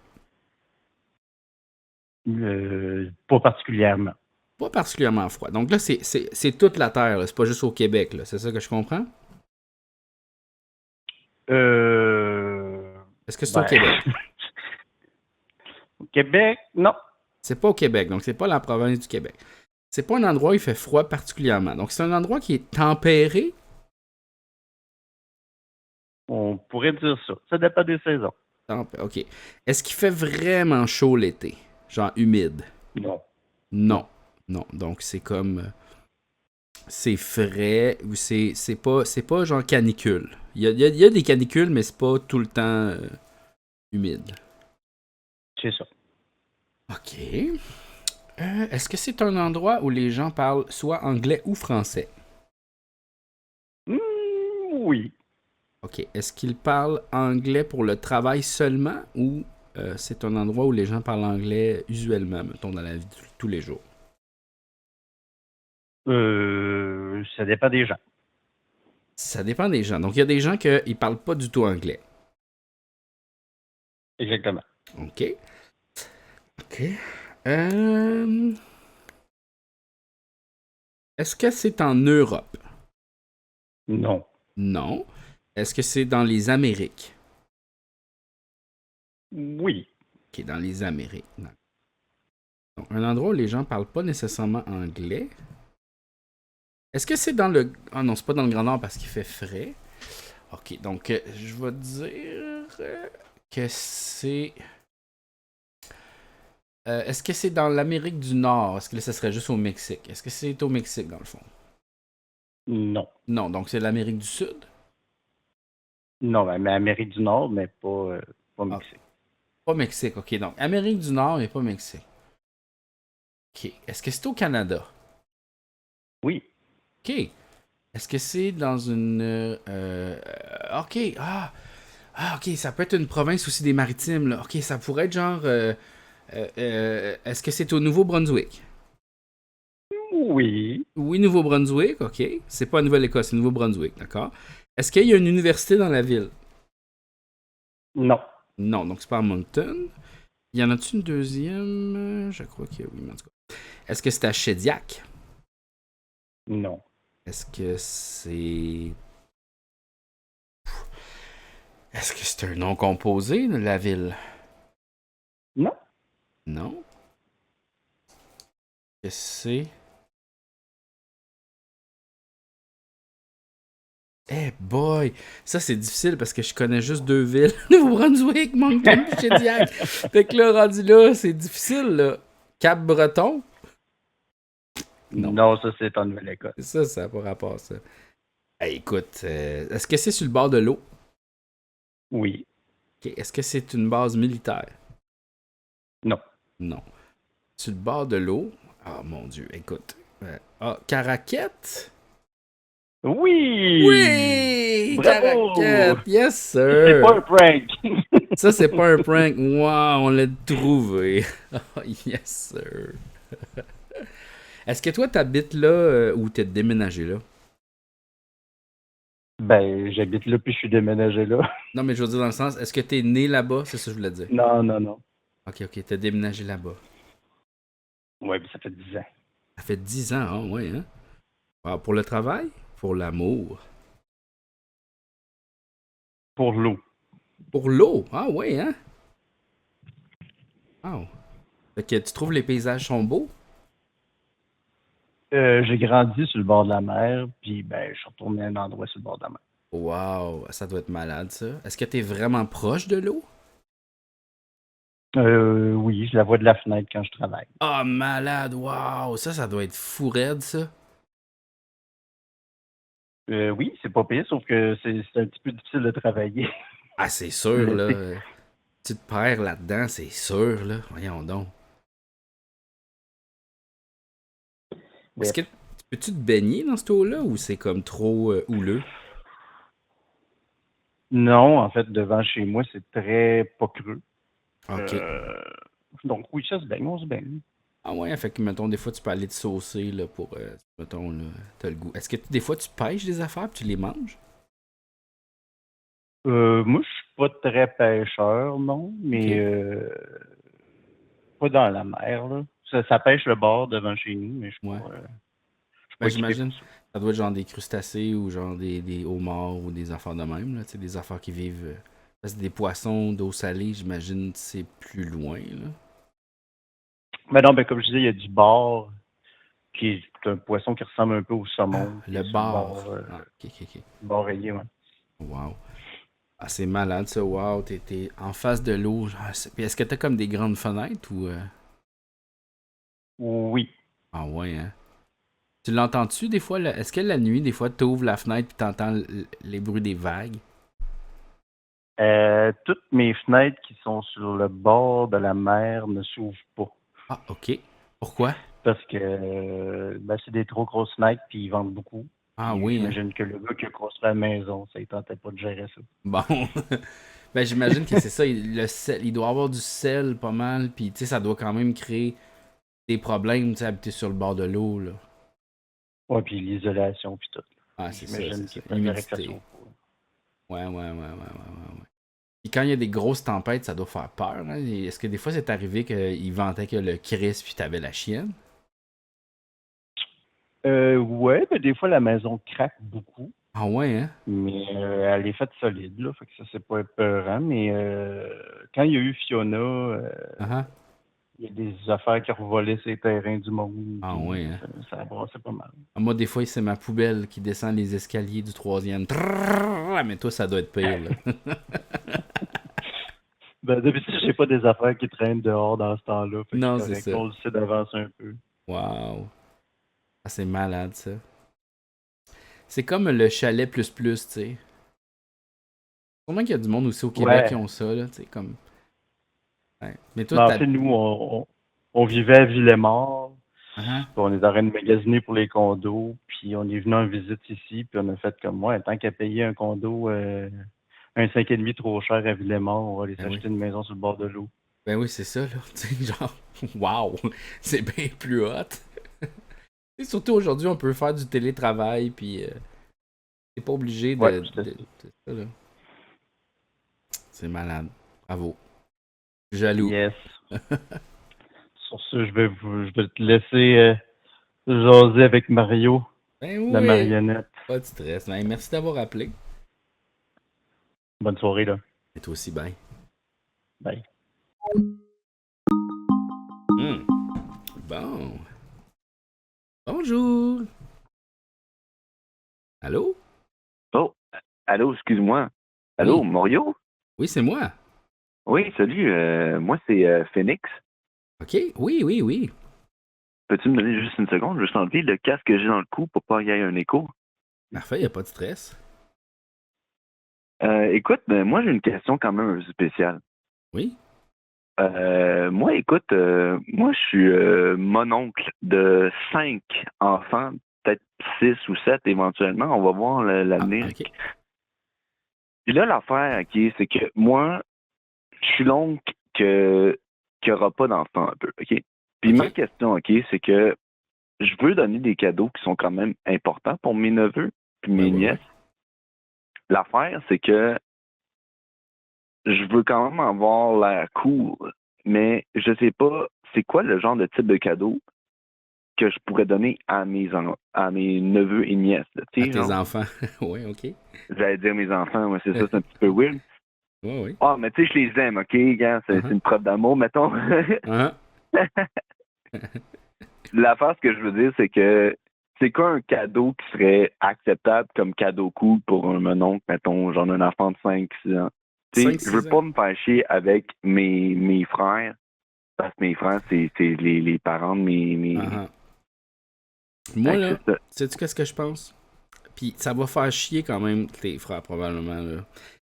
H: Pas particulièrement.
A: Pas particulièrement froid. Donc là, c'est toute la Terre, là. C'est pas juste au Québec, là. C'est ça que je comprends? Est-ce que c'est au Québec?
H: Au Québec, non.
A: C'est pas au Québec, donc c'est pas la province du Québec. C'est pas un endroit où il fait froid particulièrement. Donc c'est un endroit qui est tempéré.
H: On pourrait dire ça. Ça dépend des saisons.
A: OK. Est-ce qu'il fait vraiment chaud l'été? Genre humide?
H: Non.
A: Non. Donc c'est comme... c'est frais ou c'est pas genre canicule. Il y a des canicules, mais c'est pas tout le temps humide.
H: C'est ça.
A: OK. Est-ce que c'est un endroit où les gens parlent soit anglais ou français?
H: Oui.
A: OK. Est-ce qu'ils parlent anglais pour le travail seulement ou c'est un endroit où les gens parlent anglais usuellement, mettons, dans la vie de tous les jours?
H: Ça dépend des gens.
A: Ça dépend des gens. Donc, il y a des gens qui ne parlent pas du tout anglais.
H: Exactement.
A: OK. Est-ce que c'est en Europe?
H: Non.
A: Non. Est-ce que c'est dans les Amériques?
H: Oui.
A: OK, dans les Amériques. Non. Donc, un endroit où les gens parlent pas nécessairement anglais. Est-ce que c'est dans le... Ah non, c'est pas dans le Grand Nord parce qu'il fait frais. OK, donc je vais dire que c'est... est-ce que c'est dans l'Amérique du Nord? Est-ce que là, ça serait juste au Mexique? Est-ce que c'est au Mexique, dans le fond?
H: Non.
A: Non, donc c'est l'Amérique du Sud?
H: Non, mais Amérique du Nord, mais pas Mexique.
A: Pas Mexique, OK. Donc, Amérique du Nord et pas Mexique. OK. Est-ce que c'est au Canada?
H: Oui.
A: OK. Est-ce que c'est dans une... OK. OK, ça peut être une province aussi des maritimes, là. OK, ça pourrait être genre... est-ce que c'est au Nouveau-Brunswick?
H: Oui.
A: Oui, Nouveau-Brunswick, OK. C'est pas Nouvelle-Écosse, c'est Nouveau-Brunswick, d'accord. Est-ce qu'il y a une université dans la ville?
H: Non.
A: Non, donc c'est pas à Moncton. Y en a-tu une deuxième? Je crois que oui, mais en tout cas. Est-ce que c'est à Shediac?
H: Non.
A: Est-ce que c'est... Est-ce que c'est un nom composé de la ville?
H: Non.
A: Non. Est-ce que c'est... Eh boy! Ça, c'est difficile parce que je connais juste 2 villes. Nouveau-Brunswick, Moncton et Shediac. Fait que là, rendu là, c'est difficile, là. Cap-Breton?
H: Non, ça, c'est en Nouvelle-Écosse.
A: Ça n'a pas rapport à ça. Hey, écoute, est-ce que c'est sur le bord de l'eau?
H: Oui.
A: Okay. Est-ce que c'est une base militaire?
H: Non.
A: Non. Sur le bord de l'eau? Ah, mon Dieu, écoute. Caraquette?
H: Oui!
A: Oui!
H: Bravo!
A: Caracat! Yes,
H: C'est
A: sir!
H: pas un prank!
A: Ça, c'est pas un prank. Wow, on l'a trouvé. Oh, yes, sir. Est-ce que toi, t'habites là ou t'es déménagé là?
H: Ben, j'habite là puis je suis déménagé là.
A: Non, mais je veux dire dans le sens, est-ce que t'es né là-bas? C'est ça que je voulais dire.
H: Non, non, non.
A: Ok, t'as déménagé là-bas.
H: Ouais, puis ça fait 10 ans.
A: Ça fait 10 ans, ah ouais, hein? Wow, pour le travail? Pour l'amour?
H: Pour l'eau.
A: Pour l'eau? Ah ouais, hein? Wow. Fait que tu trouves les paysages sont beaux?
H: J'ai grandi sur le bord de la mer, puis ben, je suis retourné à un endroit sur le bord de la mer.
A: Wow, ça doit être malade, ça. Est-ce que t'es vraiment proche de l'eau?
H: Oui, je la vois de la fenêtre quand je travaille.
A: Ah, malade, wow! Ça doit être fou raide, ça.
H: Oui, c'est pas pire, sauf que c'est un petit peu difficile de travailler.
A: Ah, c'est sûr, là. Tu te perds là-dedans, c'est sûr, là. Voyons donc. Est-ce que peux-tu te baigner dans cette eau-là ou c'est comme trop houleux?
H: Non, en fait, devant chez moi, c'est très pas creux.
A: Ok.
H: Donc oui, ça se baigne, on se baigne.
A: Ah ouais, fait que, mettons, des fois, tu peux aller te saucer, là, pour, mettons, là, t'as le goût. Est-ce que des fois, tu pêches des affaires et tu les manges?
H: Moi, je suis pas très pêcheur, non, mais pas dans la mer, là. Ça pêche le bord devant chez nous, mais je suis
A: Ouais.
H: pas,
A: Ben, j'imagine, ça doit être genre des crustacés ou genre des homards ou des affaires de même, là, tu sais, des affaires qui vivent... parce que des poissons d'eau salée, j'imagine, c'est plus loin, là.
H: Mais non, ben comme je disais, il y a du bar qui est un poisson qui ressemble un peu au saumon.
A: Le bar.
H: Ok. Bar rayé, ouais.
A: Wow. Ah, c'est malade, ça. Wow, t'es en face de l'eau. Puis est-ce que t'as comme des grandes fenêtres ou...
H: Oui.
A: Ah ouais, hein? Tu l'entends-tu des fois? Est-ce que la nuit, des fois, t'ouvres la fenêtre et t'entends les bruits des vagues?
H: Toutes mes fenêtres qui sont sur le bord de la mer ne s'ouvrent pas.
A: Ah, ok. Pourquoi?
H: Parce que ben, c'est des trop grosses fenêtres puis ils vendent beaucoup.
A: Ah
H: Puis
A: oui, hein?
H: j'imagine que le gars qui a construit la maison, ça ne tentait pas de gérer ça.
A: Bon. Ben, j'imagine que c'est ça. Il doit avoir du sel pas mal. Puis, tu sais, ça doit quand même créer des problèmes, tu sais, habiter sur le bord de l'eau, là.
H: Ouais, puis l'isolation puis tout.
A: Ah, c'est ça.
H: J'imagine
A: C'est
H: qu'il
A: ça.
H: y a pas de direction.
A: Ouais. Puis quand il y a des grosses tempêtes, ça doit faire peur. Hein? Est-ce que des fois, c'est arrivé qu'il ventait que le Chris puis t'avais la chienne?
H: Ouais, mais des fois, la maison craque beaucoup.
A: Ah ouais, hein?
H: Mais elle est faite solide, là. Fait que ça, c'est pas épeurant. Mais quand il y a eu Fiona, il y a des affaires qui revolaient ces terrains du monde.
A: Ah ouais, hein?
H: Ça a brassé pas mal.
A: Moi, des fois, c'est ma poubelle qui descend les escaliers du 3e. Mais toi, ça doit être pire, là.
H: Ben, d'habitude, j'ai pas des affaires qui traînent dehors dans ce temps-là. Fait
A: Non,
H: que
A: c'est ça.
H: on le sait d'avance un peu.
A: Wow. Ah, c'est malade, ça. C'est comme le chalet plus, tu sais. Sûrement qu'il y a du monde aussi au Québec qui ont ça, là, tu sais, comme... Ouais. Mais toi,
H: en fait, nous, on vivait à Villemort. Puis on est en train de magasiner pour les condos. Puis on est venu en visite ici. Puis on a fait comme moi, tant qu'à payer un condo, un 5,5 trop cher à Villemort, on va aller s'acheter une maison sur le bord de l'eau.
A: Ben oui, c'est ça, là. Tu sais, genre, wow, c'est bien plus hot. Et surtout aujourd'hui, on peut faire du télétravail, puis t'es pas obligé de ça, là. C'est malade. Bravo. Jaloux.
H: Yes. Sur ce, je vais te laisser jaser avec Mario, la marionnette.
A: Pas de stress. Ben, merci d'avoir appelé.
H: Bonne soirée, là.
A: Et toi aussi, bye.
H: Bye.
A: Bon. Bonjour. Allô?
I: Oh, allô, excuse-moi. Allô,
A: oui.
I: Mario?
A: Oui, c'est moi.
I: Oui, salut. Moi, c'est Phoenix.
A: OK. Oui.
I: Peux-tu me donner juste une seconde? Juste enlever le casque que j'ai dans le cou pour pas qu'il y ait un écho.
A: Parfait, il n'y a pas de stress.
I: Écoute, moi, j'ai une question quand même un peu spéciale.
A: Oui?
I: Moi, écoute, moi, je suis mononcle de 5 enfants, peut-être 6 ou 7 éventuellement. On va voir l'avenir.
A: OK.
I: Puis là, l'affaire, OK, c'est que moi, je suis l'oncle qui aura pas d'enfant un peu, OK? Puis ma question, OK, c'est que je veux donner des cadeaux qui sont quand même importants pour mes neveux puis mes nièces. L'affaire, c'est que je veux quand même avoir l'air cool, mais je sais pas c'est quoi le genre de type de cadeau que je pourrais donner à mes neveux et nièces. Là,
A: à tes enfants. Oui, OK.
I: J'allais dire mes enfants, moi, c'est ça, c'est un petit peu weird.
A: Oui.
I: Ah, mais tu sais, je les aime, OK? C'est une preuve d'amour, mettons. L'affaire, ce que je veux dire, c'est que c'est quoi un cadeau qui serait acceptable comme cadeau cool pour un oncle, mettons, genre un enfant de 5-6 ans? Tu sais, je veux pas me faire chier avec mes frères, parce que mes frères, c'est les parents de mes...
A: Moi, là, sais-tu qu'est-ce que je pense? Puis ça va faire chier quand même tes frères, probablement, là.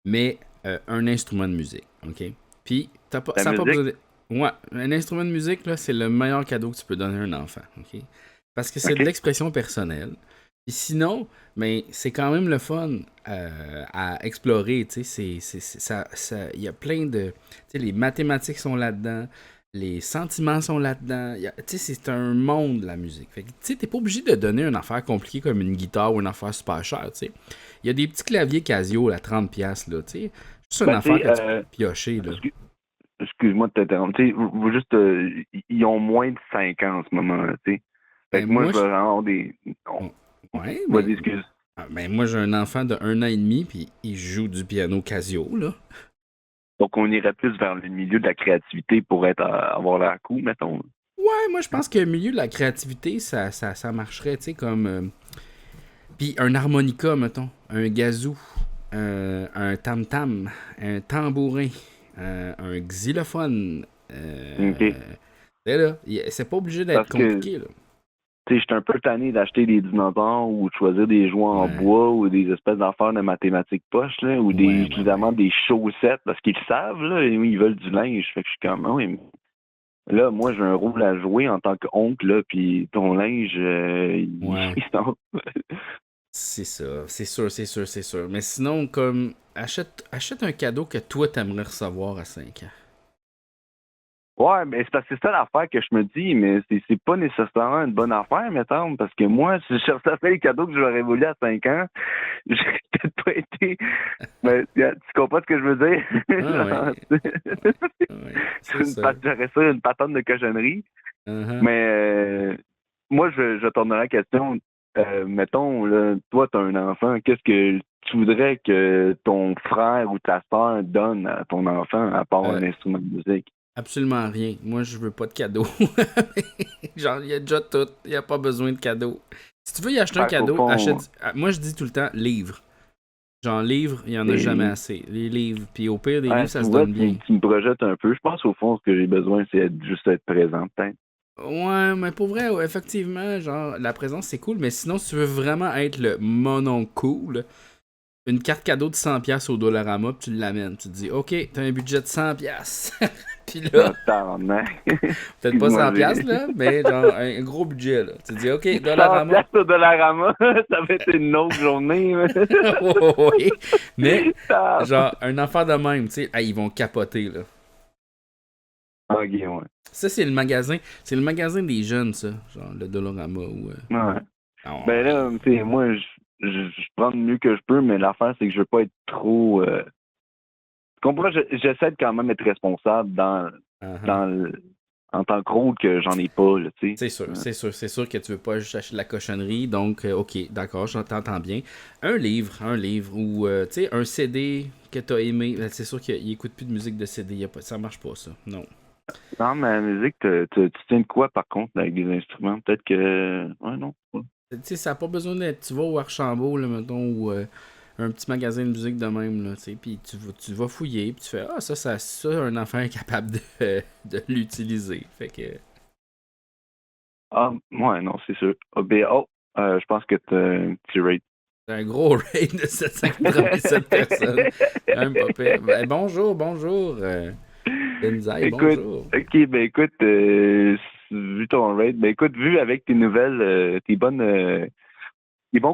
A: Mais un instrument de musique, OK? Puis, ça n'a pas besoin de... Ouais, un instrument de musique, là, c'est le meilleur cadeau que tu peux donner à un enfant, OK? Parce que c'est de l'expression personnelle. Puis sinon, mais c'est quand même le fun à explorer, tu sais. Il y a plein de... Tu sais, les mathématiques sont là-dedans, les sentiments sont là-dedans. Tu sais, c'est un monde, la musique. Fait que, tu sais, t'es pas obligé de donner une affaire compliquée comme une guitare ou une affaire super chère, tu sais. Il y a des petits claviers Casio à 30$, là, tu sais. C'est une affaire que tu peux piocher, là.
I: Excuse-moi de t'interrompre. Tu sais, juste, ils ont moins de 5 ans en ce moment, tu sais. Fait que moi, je veux avoir des...
A: Ouais,
I: vas-y, excuse.
A: Ben, moi, j'ai un enfant de 1 an et demi, puis il joue du piano Casio, là.
I: Donc, on irait plus vers le milieu de la créativité pour avoir l'air cool, mettons.
A: Ouais, moi, je pense que le milieu de la créativité, ça marcherait, tu sais, comme... Puis un harmonica, mettons, un gazou, un tam-tam, un tambourin, un xylophone. Là, c'est pas obligé d'être compliqué, là.
I: Tu sais, je suis un peu tanné d'acheter des dinosaures ou de choisir des jouets en bois ou des espèces d'affaires de mathématiques poches, là, ou évidemment des chaussettes, parce qu'ils savent, là, ils veulent du linge. Fait que je suis comme, oui, là, moi, j'ai un rôle à jouer en tant qu'oncle, là, puis ton linge, il s'en...
A: C'est ça, c'est sûr. Mais sinon, comme, achète un cadeau que toi, t'aimerais recevoir à 5 ans.
I: Ouais, mais c'est parce que c'est ça l'affaire que je me dis, mais c'est pas nécessairement une bonne affaire, mettons, parce que moi, si je cherchais les cadeaux que j'aurais voulu à 5 ans, j'aurais peut-être pas été... Mais, tu comprends ce que je veux dire? J'aurais ça une patente de cochonnerie. Mais moi, je tournerais la question, mettons, là, toi, t'as un enfant, qu'est-ce que tu voudrais que ton frère ou ta soeur donne à ton enfant, à part un instrument de musique?
A: Absolument rien. Moi, je veux pas de cadeau. Genre, il y a déjà tout. Il n'y a pas besoin de cadeau. Si tu veux y acheter un cadeau, achète... Moi, je dis tout le temps, livre. Genre, livre, il n'y en a jamais assez. Les livres. Puis au pire, des livres, ça se donne bien.
I: Tu me projettes un peu. Je pense, au fond, ce que j'ai besoin, c'est juste être présent, peut-être.
A: Ouais, mais pour vrai, effectivement, genre, la présence, c'est cool. Mais sinon, si tu veux vraiment être le monon cool... Une carte cadeau de 100$ au Dollarama, puis tu l'amènes. Tu te dis, OK, t'as un budget de 100$. Puis là, peut-être pas 100$, là, mais genre un gros budget, là. Tu te dis, OK, Dollarama.
I: 100$ au Dollarama, ça va être une autre journée.
A: Oui, mais genre, un affaire de même, tu sais, ils vont capoter, là.
I: OK, ouais.
A: Ça, c'est le magasin des jeunes, ça. Genre, le Dollarama ou...
I: Ouais. Ben là, tu sais, moi, je prends le mieux que je peux, mais l'affaire, c'est que je veux pas être trop... Tu comprends? J'essaie de quand même être responsable en tant que rôle que j'en ai pas, tu sais.
A: C'est sûr que tu veux pas juste acheter de la cochonnerie, donc, OK, d'accord, j'entends bien. Un livre, ou, tu sais, un CD que t'as aimé, c'est sûr qu'il écoute plus de musique de CD, ça marche pas, ça, non.
I: Non, mais la musique, tu tiens de quoi, par contre, avec des instruments? Peut-être que... Ouais, non.
A: Tu sais, ça n'a pas besoin d'être... Tu vas au Archambault, là, mettons, ou un petit magasin de musique de même, là, tu sais, puis tu vas fouiller, puis tu fais « Ah, ça, un enfant est capable de l'utiliser. » Fait que...
I: Ah, ouais, non, c'est sûr. Je pense que t'as un petit rate.
A: C'est un gros rate de 787 personnes. Même pas pire. Ben, bonjour. Benzaï, bonjour.
I: OK, ben écoute, vu ton rate, ben écoute, vu avec tes nouvelles, tes bons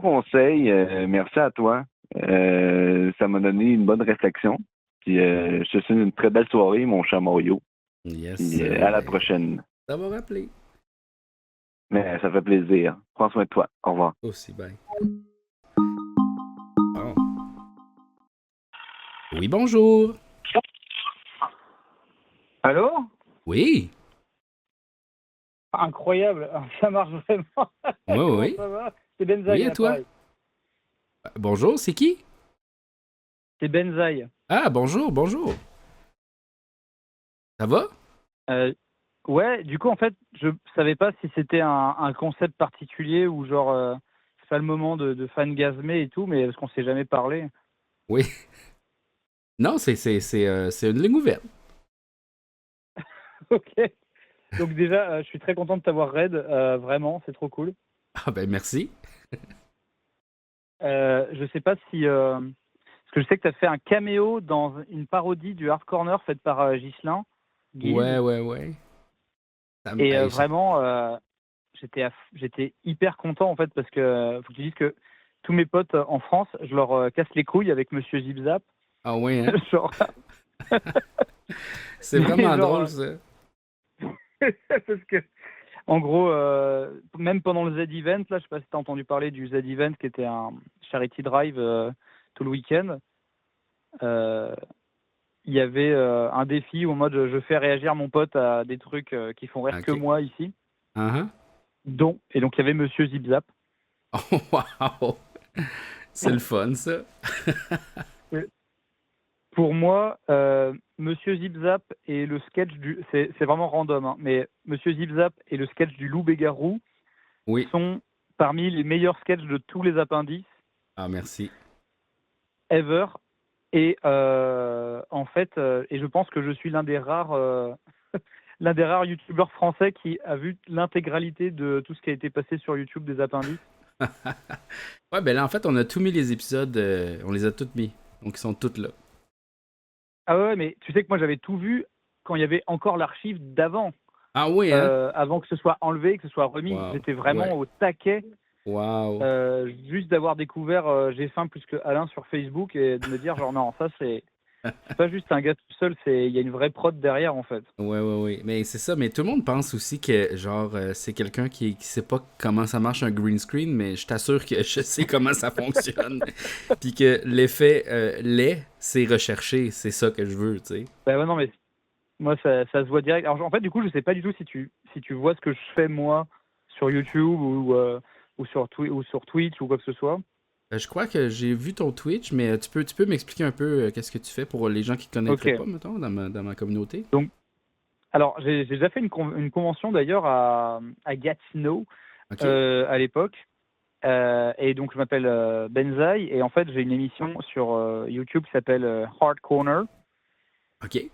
I: conseils, merci à toi. Ça m'a donné une bonne réflexion. Puis je te souhaite une très belle soirée, mon cher Mario.
A: Yes.
I: Puis à la prochaine.
A: Ça va rappeler.
I: Mais ça fait plaisir. Prends soin de toi. Au revoir.
A: Aussi bien. Bon. Oui, bonjour.
B: Allô?
A: Oui.
B: Incroyable, ça marche vraiment.
A: Oui,
B: Comment
A: oui.
B: ça va? C'est Benzaï.
A: Oui, et toi? Bonjour, c'est qui?
B: C'est Benzaï.
A: Ah, bonjour. Ça va?
B: Ouais, du coup, en fait, je savais pas si c'était un concept particulier ou genre, c'est pas le moment de fangasmer et tout, mais parce qu'on s'est jamais parlé.
A: Oui. Non, c'est une ligne ouverte.
B: Ok. Donc déjà, je suis très content de t'avoir raid, vraiment, c'est trop cool.
A: Ah ben merci.
B: Je sais pas si... parce que je sais que tu as fait un caméo dans une parodie du Hard Corner faite par Ghislain Guise.
A: Ouais. Ça me-
B: Et
A: hey,
B: vraiment, j'étais hyper content en fait parce que faut que tu dises que tous mes potes en France, je leur casse les couilles avec Monsieur Zipzap.
A: Ah ouais, hein?
B: Genre...
A: C'est vraiment
B: genre,
A: drôle, ça.
B: parce que, en gros, même pendant le Z-Event, là, je sais pas si tu as entendu parler du Z-Event qui était un charity drive tout le week-end. Il y avait un défi où en mode je fais réagir mon pote à des trucs qui font rire que
A: Ok.
B: moi ici.
A: Uh-huh.
B: Et donc il y avait Monsieur Zipzap.
A: Oh, wow! C'est le fun, ça.
B: Pour moi, Monsieur Zipzap et le sketch du... C'est vraiment random, hein, mais Monsieur Zipzap et le sketch du loup-garou
A: Oui.
B: sont parmi les meilleurs sketchs de tous les appendices
A: Ah, merci.
B: ever. Et en fait, et je pense que je suis l'un des rares youtubeurs français qui a vu l'intégralité de tout ce qui a été passé sur YouTube des appendices.
A: Ouais, ben là, en fait, on a tout mis les épisodes, on les a tous mis. Donc, ils sont tous là.
B: Ah ouais, mais tu sais que moi j'avais tout vu quand il y avait encore l'archive d'avant.
A: Ah oui, hein?
B: Avant que ce soit enlevé, que ce soit remis.
A: Wow.
B: J'étais vraiment
A: Ouais.
B: au taquet.
A: Wow.
B: Juste d'avoir découvert J'ai faim plus que Alain sur Facebook et de me dire genre non, ça c'est pas juste un gars tout seul, il y a une vraie prod derrière en fait.
A: Ouais. Mais c'est ça, mais tout le monde pense aussi que, genre, c'est quelqu'un qui sait pas comment ça marche un green screen, mais je t'assure que je sais comment ça fonctionne. Puis que l'effet laid, c'est recherché, c'est ça que je veux, tu sais.
B: Ben ouais, non, mais moi ça se voit direct. Alors en fait, du coup, je sais pas du tout si tu vois ce que je fais moi sur YouTube ou sur Twitch ou quoi que ce soit.
A: Je crois que j'ai vu ton Twitch, mais tu peux m'expliquer un peu qu'est-ce que tu fais pour les gens qui ne connaîtraient pas, mettons, dans ma communauté?
B: Donc, alors, j'ai déjà fait une convention d'ailleurs à Gatineau à l'époque. Et donc, je m'appelle Benzaï. Et en fait, j'ai une émission sur YouTube qui s'appelle Hard Corner.
A: Ok.
B: Et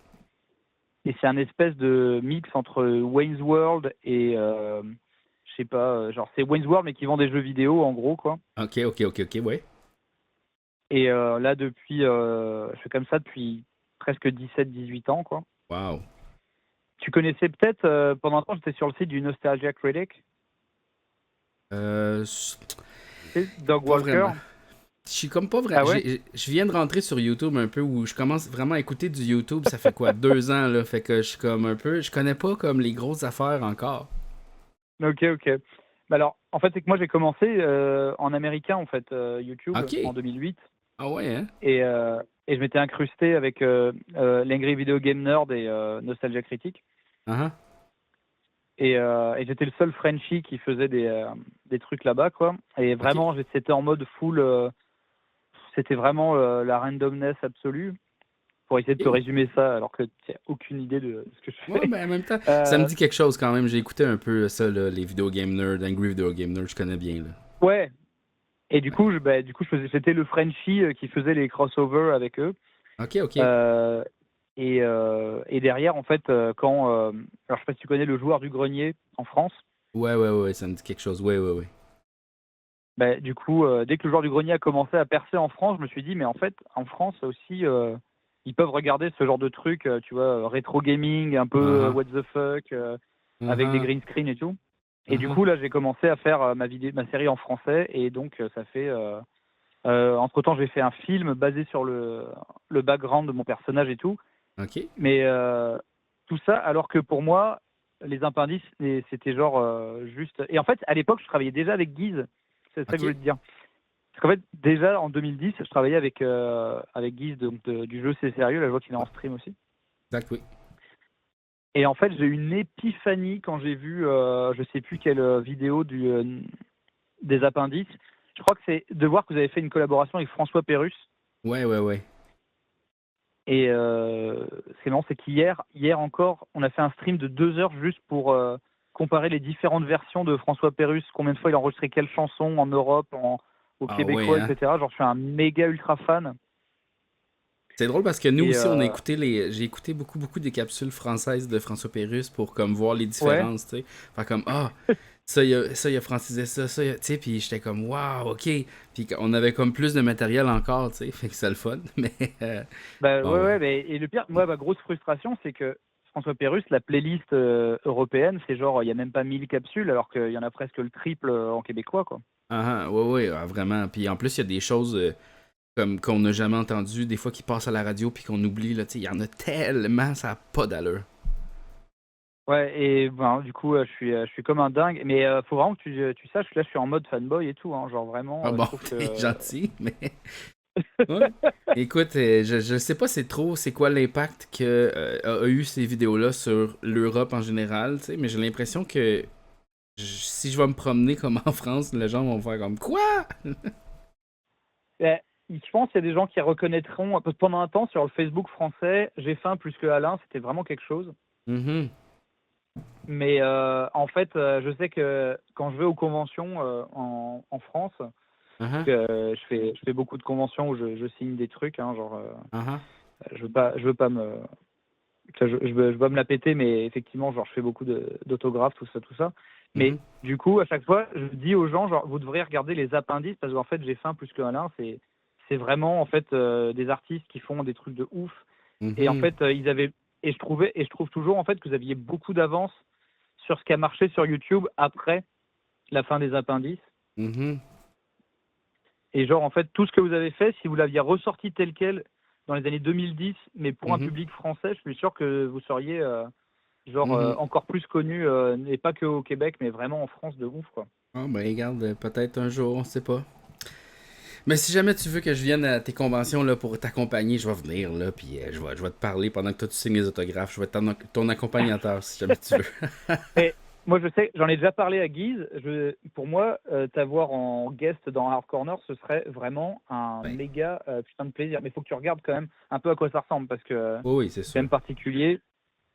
B: c'est un espèce de mix entre Wayne's World et... je sais pas, genre c'est Wayne's World mais qui vend des jeux vidéo en gros quoi.
A: Ok, ouais.
B: Et là depuis, je fais comme ça depuis presque 17-18 ans quoi.
A: Wow.
B: Tu connaissais peut-être, pendant un temps j'étais sur le site du Nostalgia Critic. Doug Walker.
A: Vraiment. Je suis comme pas vraiment.
B: Ah ouais?
A: Je viens de rentrer sur YouTube un peu où je commence vraiment à écouter du YouTube. Ça fait quoi, 2 ans là. Fait que je suis comme un peu. Je connais pas comme les grosses affaires encore.
B: Ok. Bah alors, en fait, c'est que moi j'ai commencé en américain en fait YouTube en 2008.
A: Ah ouais, hein?
B: Et je m'étais incrusté avec l'Angry Video Game Nerd et Nostalgia Critic.
A: Uh-huh.
B: Et j'étais le seul Frenchie qui faisait des trucs là-bas, quoi. Et vraiment, c'était en mode full. C'était vraiment la randomness absolue. Pour essayer de te résumer ça, alors que tu n'as aucune idée de ce que je fais.
A: Ouais, ben en même temps, ça me dit quelque chose quand même. J'ai écouté un peu ça, là, les Video Game Nerd, Angry Video Game Nerd, je connais bien. Là.
B: Ouais. Et du coup, c'était le Frenchie qui faisait les crossovers avec eux.
A: Ok.
B: Et derrière, en fait, quand... alors, je sais pas si tu connais le joueur du grenier en France.
A: Ouais, ça me dit quelque chose. Ouais.
B: Bah, du coup, dès que le joueur du grenier a commencé à percer en France, je me suis dit, mais en fait, en France aussi, ils peuvent regarder ce genre de trucs, tu vois, rétro gaming, un peu what the fuck, avec des green screen et tout. Et du coup, là, j'ai commencé à faire ma série en français, et donc ça fait Entre-temps, j'ai fait un film basé sur le background de mon personnage et tout.
A: OK.
B: Mais tout ça, alors que pour moi, les appendices, c'était genre juste. Et en fait, à l'époque, je travaillais déjà avec Guise. C'est ça que je voulais te dire. Parce qu'en fait, déjà en 2010, je travaillais avec Guise du jeu C'est Sérieux. Là, je vois qu'il est en stream aussi.
A: Exact, oui.
B: Et en fait, j'ai eu une épiphanie quand j'ai vu, je sais plus quelle vidéo des appendices. Je crois que c'est de voir que vous avez fait une collaboration avec François Pérusse.
A: Ouais.
B: Et ce qui est marrant, c'est qu'hier encore, on a fait un stream de 2 heures juste pour comparer les différentes versions de François Pérusse, combien de fois il a enregistré quelle chanson en Europe, au Québécois,
A: ouais, hein?
B: etc. Genre, je suis un méga ultra fan.
A: C'est drôle parce que nous
B: Et,
A: aussi, on a écouté j'ai écouté beaucoup des capsules françaises de François Pérusse pour comme voir les différences, tu sais. Enfin comme ça il a francisé ça, tu sais, puis j'étais comme waouh, OK. Puis on avait comme plus de matériel encore, tu sais, fait que c'est le fun, mais bon,
B: ouais, mais, et le pire, moi, ma grosse frustration, c'est que François Pérusse, la playlist européenne, c'est genre, il n'y a même pas 1000 capsules, alors qu'il y en a presque le triple en québécois, quoi.
A: ouais, vraiment. Puis en plus, il y a des choses comme qu'on n'a jamais entendues, des fois qui passent à la radio puis qu'on oublie, là, tu sais, il y en a tellement, ça n'a pas d'allure.
B: Ouais, et ben, du coup, je suis comme un dingue, mais faut vraiment que tu saches que là, je suis en mode fanboy et tout, hein, genre vraiment.
A: Ah bon,
B: je trouve
A: t'es
B: que...
A: gentil, mais... Ouais. Écoute, je sais pas c'est quoi l'impact que a eu ces vidéos-là sur l'Europe en général, tu sais, mais j'ai l'impression que si je vais me promener comme en France, les gens vont me faire comme quoi?
B: Je pense qu'il y a des gens qui reconnaîtront, parce que pendant un temps, sur le Facebook français, j'ai faim plus que Alain, c'était vraiment quelque chose.
A: Mm-hmm.
B: Mais en fait, je sais que quand je vais aux conventions en France, que je fais beaucoup de conventions où je signe des trucs, hein, genre, je veux pas me la péter, mais effectivement, genre, je fais beaucoup d'autographes, tout ça. Mais du coup, à chaque fois, je dis aux gens, genre, vous devriez regarder les appendices parce qu'en fait, j'ai faim plus que Alain. C'est vraiment en fait des artistes qui font des trucs de ouf. Et en fait, ils avaient et je trouve toujours en fait que vous aviez beaucoup d'avance sur ce qui a marché sur YouTube après la fin des appendices. Et genre en fait, tout ce que vous avez fait, si vous l'aviez ressorti tel quel dans les années 2010, mais pour un public français, je suis sûr que vous seriez encore plus connu, et pas que au Québec, mais vraiment en France de ouf, quoi.
A: Ah ben regarde, peut-être un jour, on sait pas. Mais si jamais tu veux que je vienne à tes conventions là, pour t'accompagner, je vais venir là, puis je vais te parler pendant que toi tu signes les autographes. Je vais être ton accompagnateur si jamais tu veux.
B: Et moi je sais, j'en ai déjà parlé à Guise. Pour moi, t'avoir en guest dans Hard Corner, ce serait vraiment un méga putain de plaisir. Mais il faut que tu regardes quand même un peu à quoi ça ressemble parce que
A: oui, c'est
B: quand même particulier.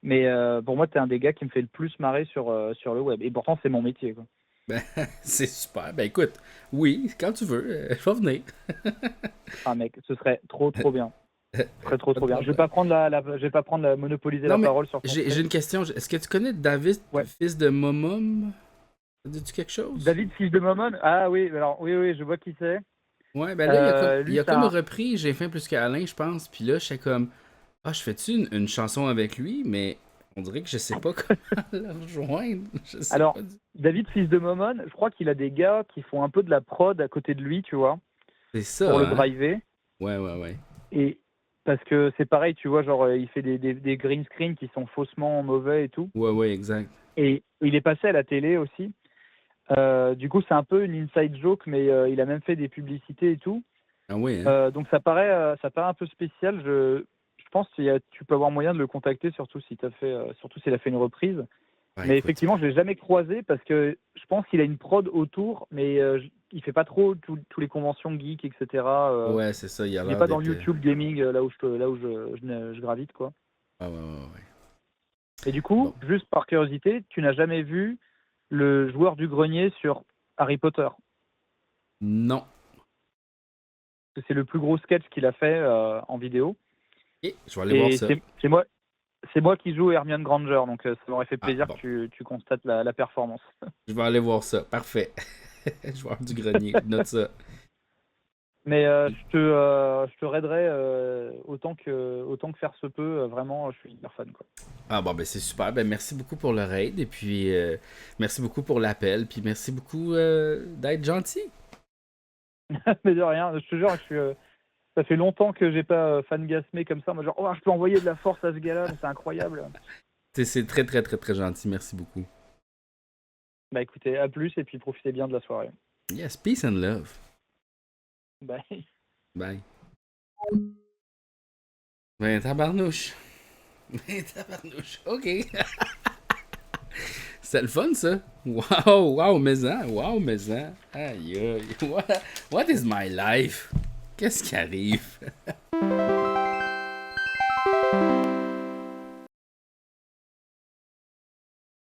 B: Mais pour moi, t'es un des gars qui me fait le plus marrer sur le web. Et pourtant, c'est mon métier, quoi.
A: Ben, c'est super. Ben écoute, oui, quand tu veux, je vais venir.
B: Ah mec, ce serait trop bien. Ce serait trop bien. Je vais pas prendre monopoliser la parole sur ton
A: j'ai une question. Est-ce que tu connais David, fils de Momom? Ça dit-tu quelque chose?
B: David, fils de Momon? Ah oui, alors oui, je vois qui c'est.
A: Ouais, ben là, il a comme repris J'ai faim plus qu'Alain, je pense. Puis là, je suis comme, je fais-tu une chanson avec lui? Mais on dirait que je sais pas comment la rejoindre.
B: Alors, David, fils de Momon, je crois qu'il a des gars qui font un peu de la prod à côté de lui, tu vois.
A: C'est ça.
B: Pour le driver.
A: Ouais.
B: Et parce que c'est pareil, tu vois, genre, il fait des green screens qui sont faussement mauvais et tout.
A: Ouais, exact.
B: Et il est passé à la télé aussi. Du coup, c'est un peu une inside joke, mais il a même fait des publicités et tout.
A: Ah ouais. Hein?
B: Donc ça paraît un peu spécial. Je pense que tu peux avoir moyen de le contacter, surtout s'il a fait une reprise.
A: Ouais,
B: mais effectivement, je l'ai jamais croisé parce que je pense qu'il a une prod autour, mais il fait pas trop tous les conventions geek, etc.
A: Ouais, c'est ça. Il
B: n'est pas dans le YouTube gaming là où je gravite, quoi.
A: Ouais.
B: Et du coup, juste par curiosité, tu n'as jamais vu le joueur du grenier sur Harry Potter?
A: Non.
B: C'est le plus gros sketch qu'il a fait en vidéo.
A: Et je vais aller voir ça.
B: C'est moi qui joue Hermione Granger, donc ça m'aurait fait plaisir que tu constates la performance.
A: Je vais aller voir ça. Parfait. Joueur du grenier, note ça.
B: Mais je te raiderai autant que faire se peut. Vraiment, je suis hyper fan, quoi.
A: Ah bon, ben c'est super. Ben merci beaucoup pour le raid. Et puis, merci beaucoup pour l'appel. Puis merci beaucoup d'être gentil.
B: Mais de rien, je te jure, ça fait longtemps que j'ai pas fangasmé comme ça. Moi, genre, oh, je peux envoyer de la force à ce gars-là, mais c'est incroyable.
A: C'est très, très, très, très gentil. Merci beaucoup.
B: Bah écoutez, à plus et puis profitez bien de la soirée.
A: Yes, peace and love.
B: Bye.
A: Bye. Ben, tabarnouche. OK. C'est le fun, ça. Wow, mais Aïe, aïe. What is my life? Qu'est-ce qui arrive?